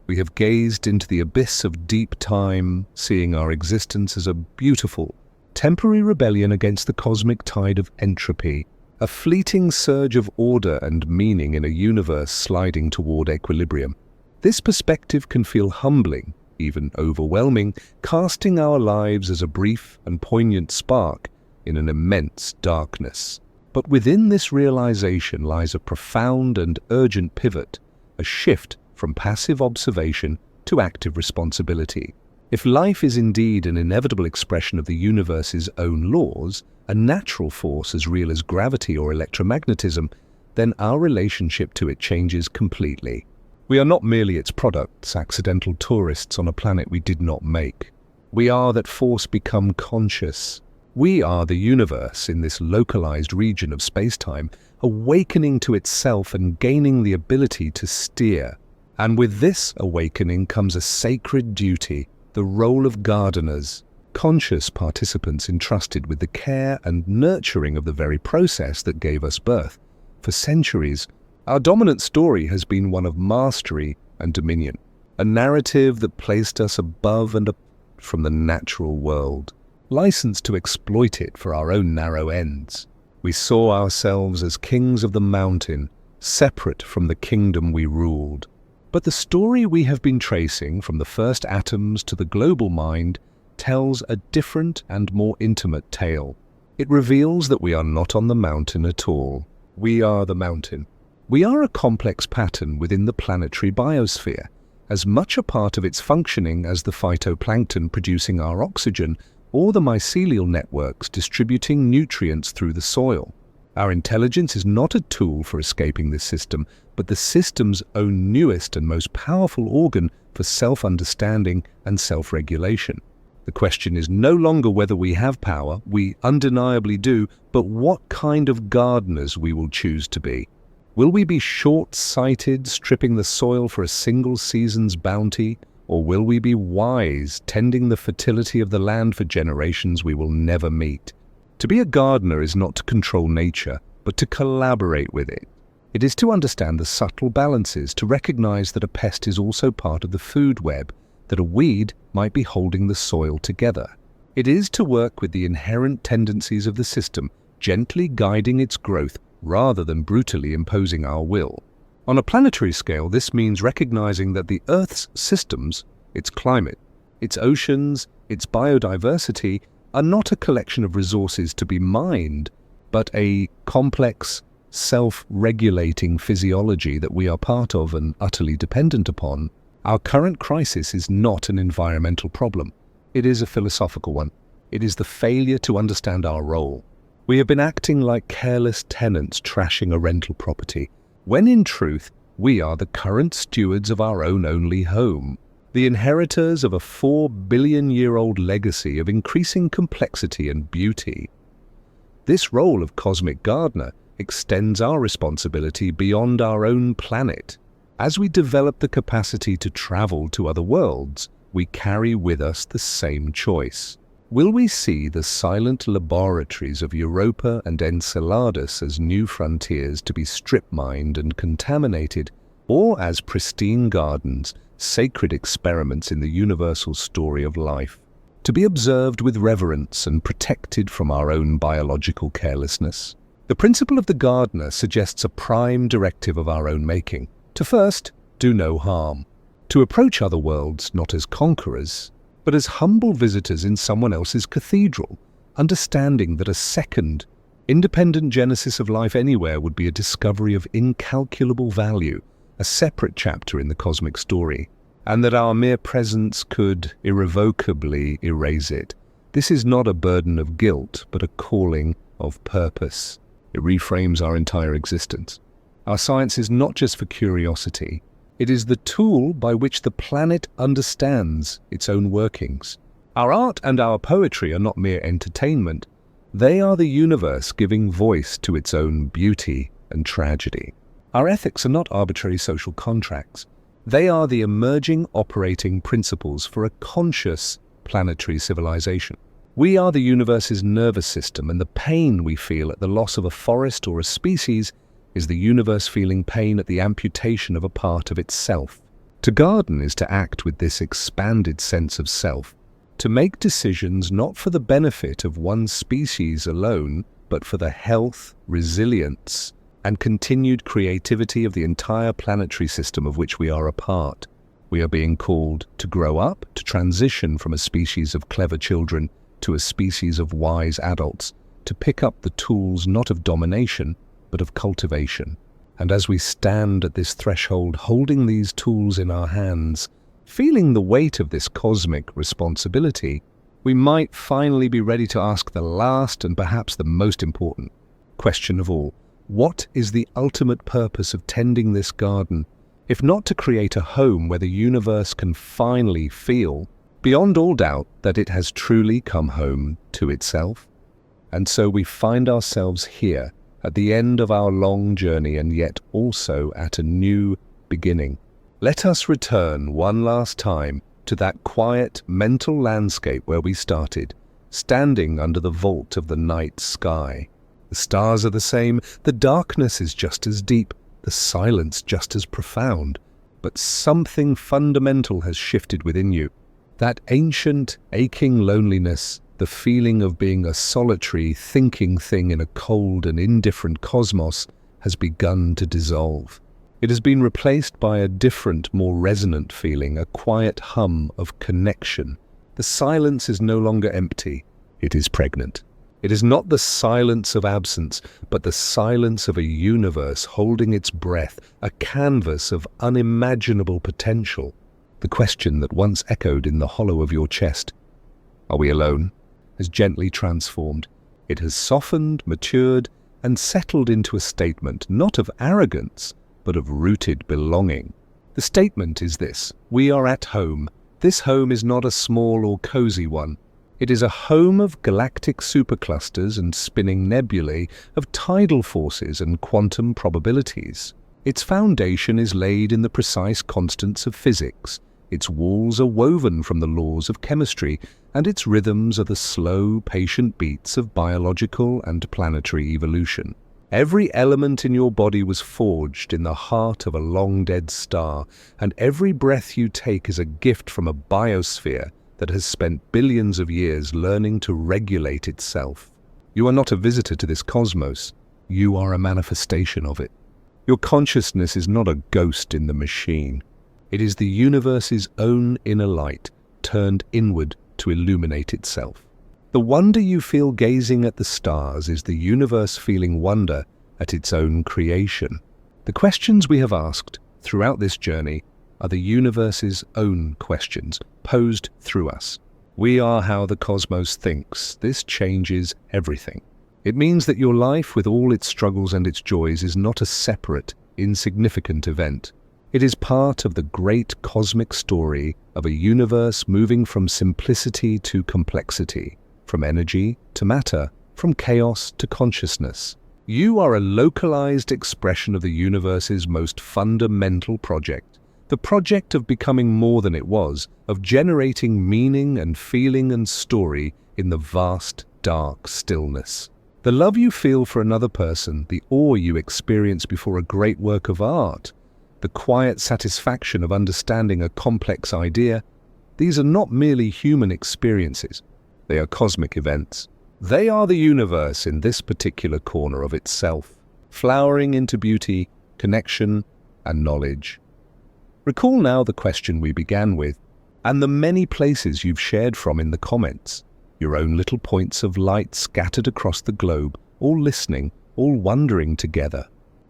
We have gazed into the abyss of deep time, seeing our existence as a beautiful, temporary rebellion against the cosmic tide of entropy, a fleeting surge of order and meaning in a universe sliding toward equilibrium. This perspective can feel humbling, even overwhelming, casting our lives as a brief and poignant spark in an immense darkness. But within this realization lies a profound and urgent pivot, a shift from passive observation to active responsibility. If life is indeed an inevitable expression of the universe's own laws, a natural force as real as gravity or electromagnetism, then our relationship to it changes completely. We are not merely its products, accidental tourists on a planet we did not make. We are that force become conscious. We are the universe in this localized region of space-time, awakening to itself and gaining the ability to steer. And with this awakening comes a sacred duty, the role of gardeners, conscious participants entrusted with the care and nurturing of the very process that gave us birth. For centuries, our dominant story has been one of mastery and dominion, a narrative that placed us above and up from the natural world, licensed to exploit it for our own narrow ends. We saw ourselves as kings of the mountain, separate from the kingdom we ruled. But the story we have been tracing from the first atoms to the global mind tells a different and more intimate tale. It reveals that we are not on the mountain at all. We are the mountain. We are a complex pattern within the planetary biosphere, as much a part of its functioning as the phytoplankton producing our oxygen or the mycelial networks distributing nutrients through the soil. Our intelligence is not a tool for escaping this system, but the system's own newest and most powerful organ for self-understanding and self-regulation. The question is no longer whether we have power, we undeniably do, but what kind of gardeners we will choose to be. Will we be short-sighted, stripping the soil for a single season's bounty, or will we be wise, tending the fertility of the land for generations we will never meet? To be a gardener is not to control nature, but to collaborate with it. It is to understand the subtle balances, to recognize that a pest is also part of the food web, that a weed might be holding the soil together. It is to work with the inherent tendencies of the system, gently guiding its growth rather than brutally imposing our will. On a planetary scale, this means recognizing that the Earth's systems, its climate, its oceans, its biodiversity, are not a collection of resources to be mined, but a complex, self-regulating physiology that we are part of and utterly dependent upon. Our current crisis is not an environmental problem. It is a philosophical one. It is the failure to understand our role. We have been acting like careless tenants trashing a rental property, when in truth, we are the current stewards of our own only home, the inheritors of a 4-billion-year-old legacy of increasing complexity and beauty. This role of cosmic gardener extends our responsibility beyond our own planet. As we develop the capacity to travel to other worlds, we carry with us the same choice. Will we see the silent laboratories of Europa and Enceladus as new frontiers to be strip-mined and contaminated, or as pristine gardens, sacred experiments in the universal story of life, to be observed with reverence and protected from our own biological carelessness? The principle of the gardener suggests a prime directive of our own making: to first, do no harm, to approach other worlds not as conquerors, but as humble visitors in someone else's cathedral, understanding that a second, independent genesis of life anywhere would be a discovery of incalculable value, a separate chapter in the cosmic story, and that our mere presence could irrevocably erase it. This is not a burden of guilt, but a calling of purpose. It reframes our entire existence. Our science is not just for curiosity. It is the tool by which the planet understands its own workings. Our art and our poetry are not mere entertainment. They are the universe giving voice to its own beauty and tragedy. Our ethics are not arbitrary social contracts. They are the emerging operating principles for a conscious planetary civilization. We are the universe's nervous system, and the pain we feel at the loss of a forest or a species is the universe feeling pain at the amputation of a part of itself. To garden is to act with this expanded sense of self, to make decisions not for the benefit of one species alone, but for the health, resilience, and continued creativity of the entire planetary system of which we are a part. We are being called to grow up, to transition from a species of clever children to a species of wise adults, to pick up the tools not of domination, but of cultivation. And as we stand at this threshold, holding these tools in our hands, feeling the weight of this cosmic responsibility, we might finally be ready to ask the last and perhaps the most important question of all. What is the ultimate purpose of tending this garden, if not to create a home where the universe can finally feel, beyond all doubt, that it has truly come home to itself? And so we find ourselves here, at the end of our long journey, and yet also at a new beginning. Let us return one last time to that quiet mental landscape where we started, standing under the vault of the night sky. The stars are the same, the darkness is just as deep, the silence just as profound, but something fundamental has shifted within you. That ancient, aching loneliness, the feeling of being a solitary, thinking thing in a cold and indifferent cosmos, has begun to dissolve. It has been replaced by a different, more resonant feeling, a quiet hum of connection. The silence is no longer empty, it is pregnant. It is not the silence of absence, but the silence of a universe holding its breath, a canvas of unimaginable potential. The question that once echoed in the hollow of your chest, "Are we alone?" has gently transformed. It has softened, matured, and settled into a statement not of arrogance, but of rooted belonging. The statement is this: we are at home. This home is not a small or cozy one. It is a home of galactic superclusters and spinning nebulae, of tidal forces and quantum probabilities. Its foundation is laid in the precise constants of physics. Its walls are woven from the laws of chemistry, and its rhythms are the slow, patient beats of biological and planetary evolution. Every element in your body was forged in the heart of a long-dead star, and every breath you take is a gift from a biosphere that has spent billions of years learning to regulate itself. You are not a visitor to this cosmos, you are a manifestation of it. Your consciousness is not a ghost in the machine. It is the universe's own inner light, turned inward to illuminate itself. The wonder you feel gazing at the stars is the universe feeling wonder at its own creation. The questions we have asked throughout this journey are the universe's own questions, posed through us. We are how the cosmos thinks. This changes everything. It means that your life, with all its struggles and its joys, is not a separate, insignificant event. It is part of the great cosmic story of a universe moving from simplicity to complexity, from energy to matter, from chaos to consciousness. You are a localized expression of the universe's most fundamental project, the project of becoming more than it was, of generating meaning and feeling and story in the vast, dark stillness. The love you feel for another person, the awe you experience before a great work of art, the quiet satisfaction of understanding a complex idea, these are not merely human experiences. They are cosmic events. They are the universe in this particular corner of itself, flowering into beauty, connection, and knowledge. Recall now the question we began with, and the many places you've shared from in the comments, your own little points of light scattered across the globe, all listening, all wondering together.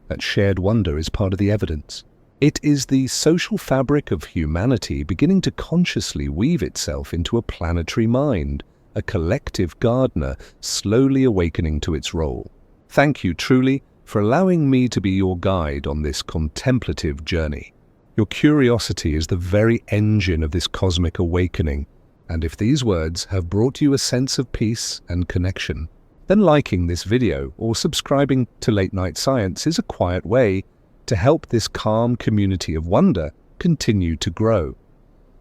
That shared wonder is part of the evidence. It is the social fabric of humanity beginning to consciously weave itself into a planetary mind, a collective gardener slowly awakening to its role. Thank you truly for allowing me to be your guide on this contemplative journey. Your curiosity is the very engine of this cosmic awakening, and if these words have brought you a sense of peace and connection, then liking this video or subscribing to Late Night Science is a quiet way to help this calm community of wonder continue to grow.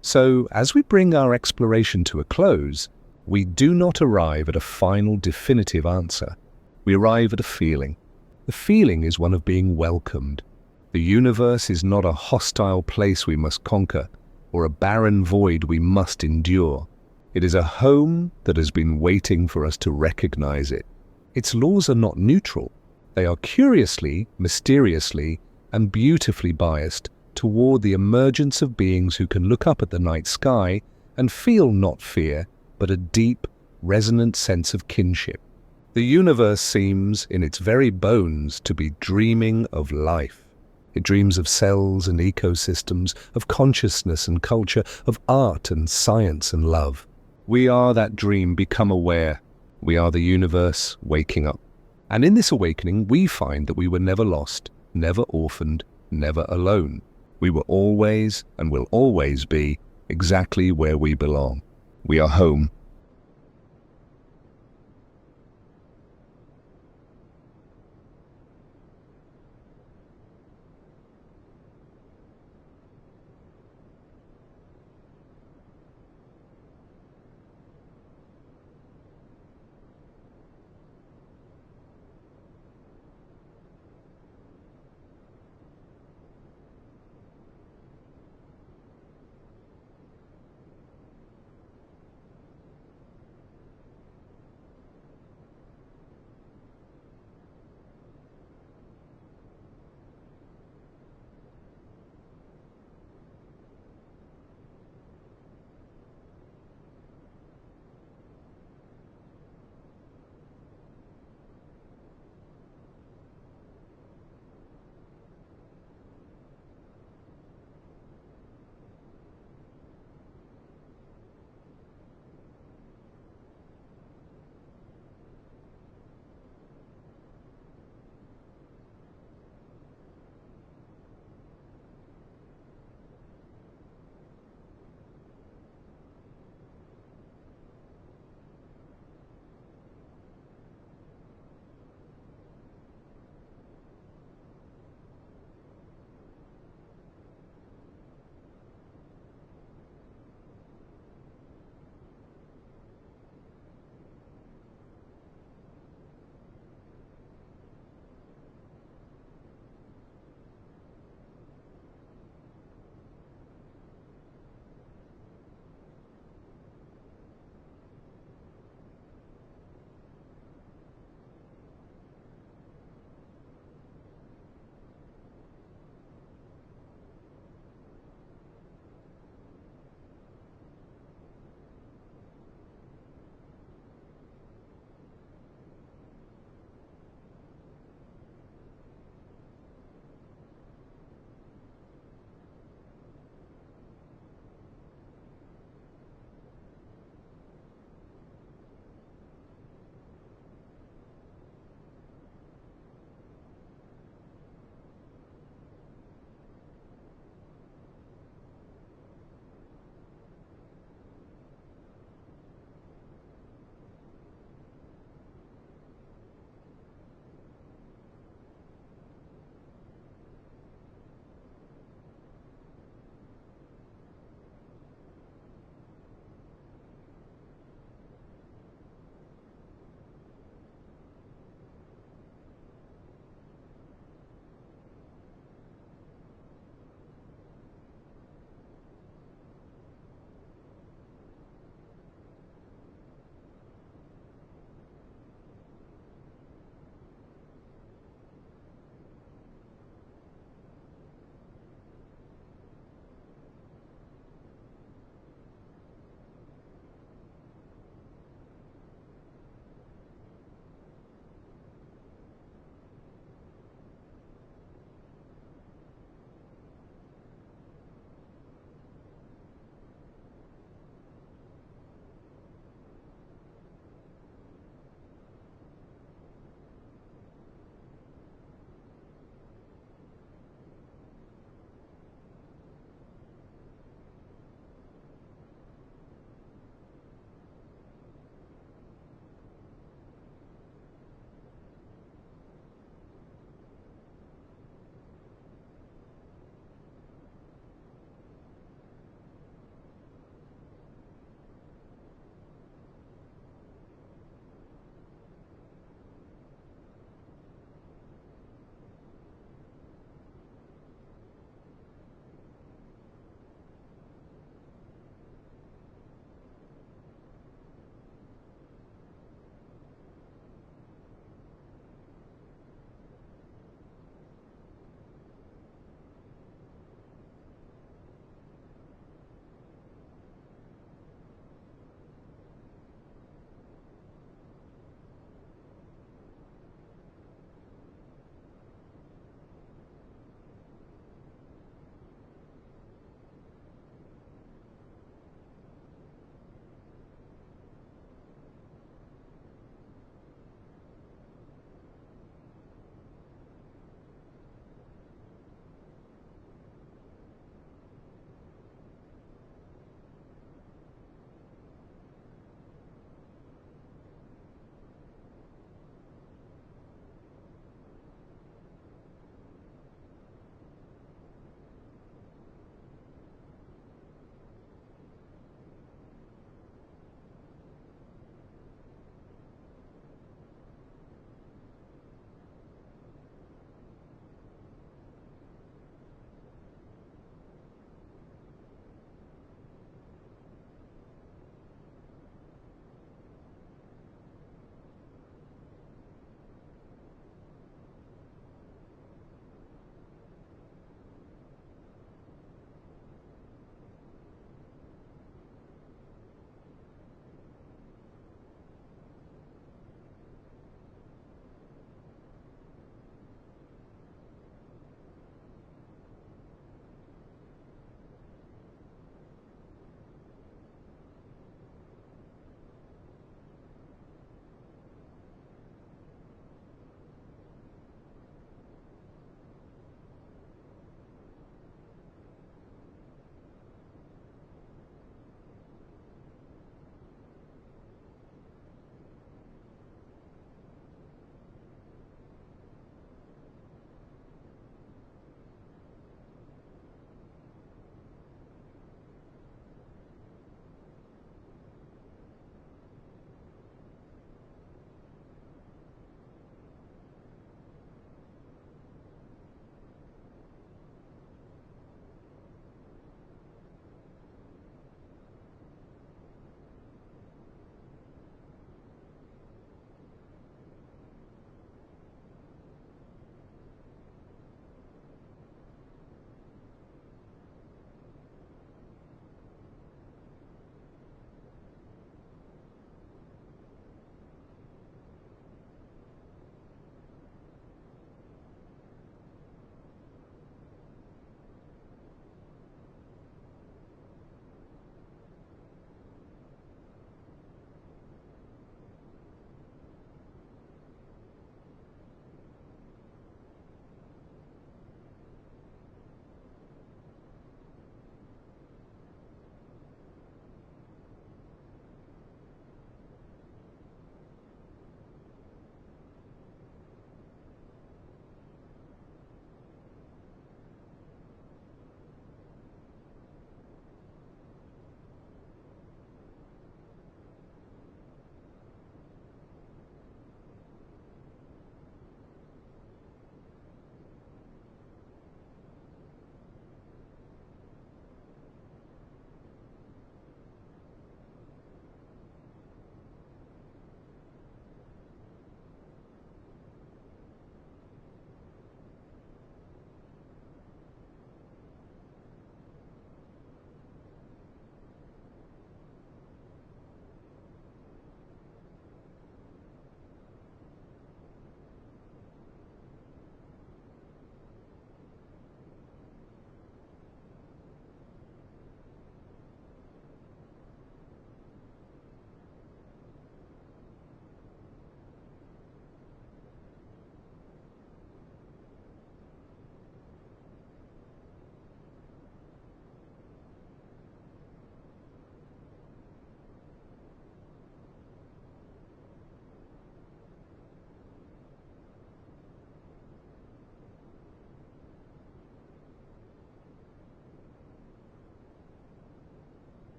So, as we bring our exploration to a close, we do not arrive at a final definitive answer. We arrive at a feeling. The feeling is one of being welcomed. The universe is not a hostile place we must conquer, or a barren void we must endure. It is a home that has been waiting for us to recognize it. Its laws are not neutral. They are curiously, mysteriously, and beautifully biased toward the emergence of beings who can look up at the night sky and feel not fear, but a deep, resonant sense of kinship. The universe seems, in its very bones, to be dreaming of life. It dreams of cells and ecosystems, of consciousness and culture, of art and science and love. We are that dream become aware. We are the universe waking up. And in this awakening, we find that we were never lost, never orphaned, never alone. We were always and will always be exactly where we belong. We are home.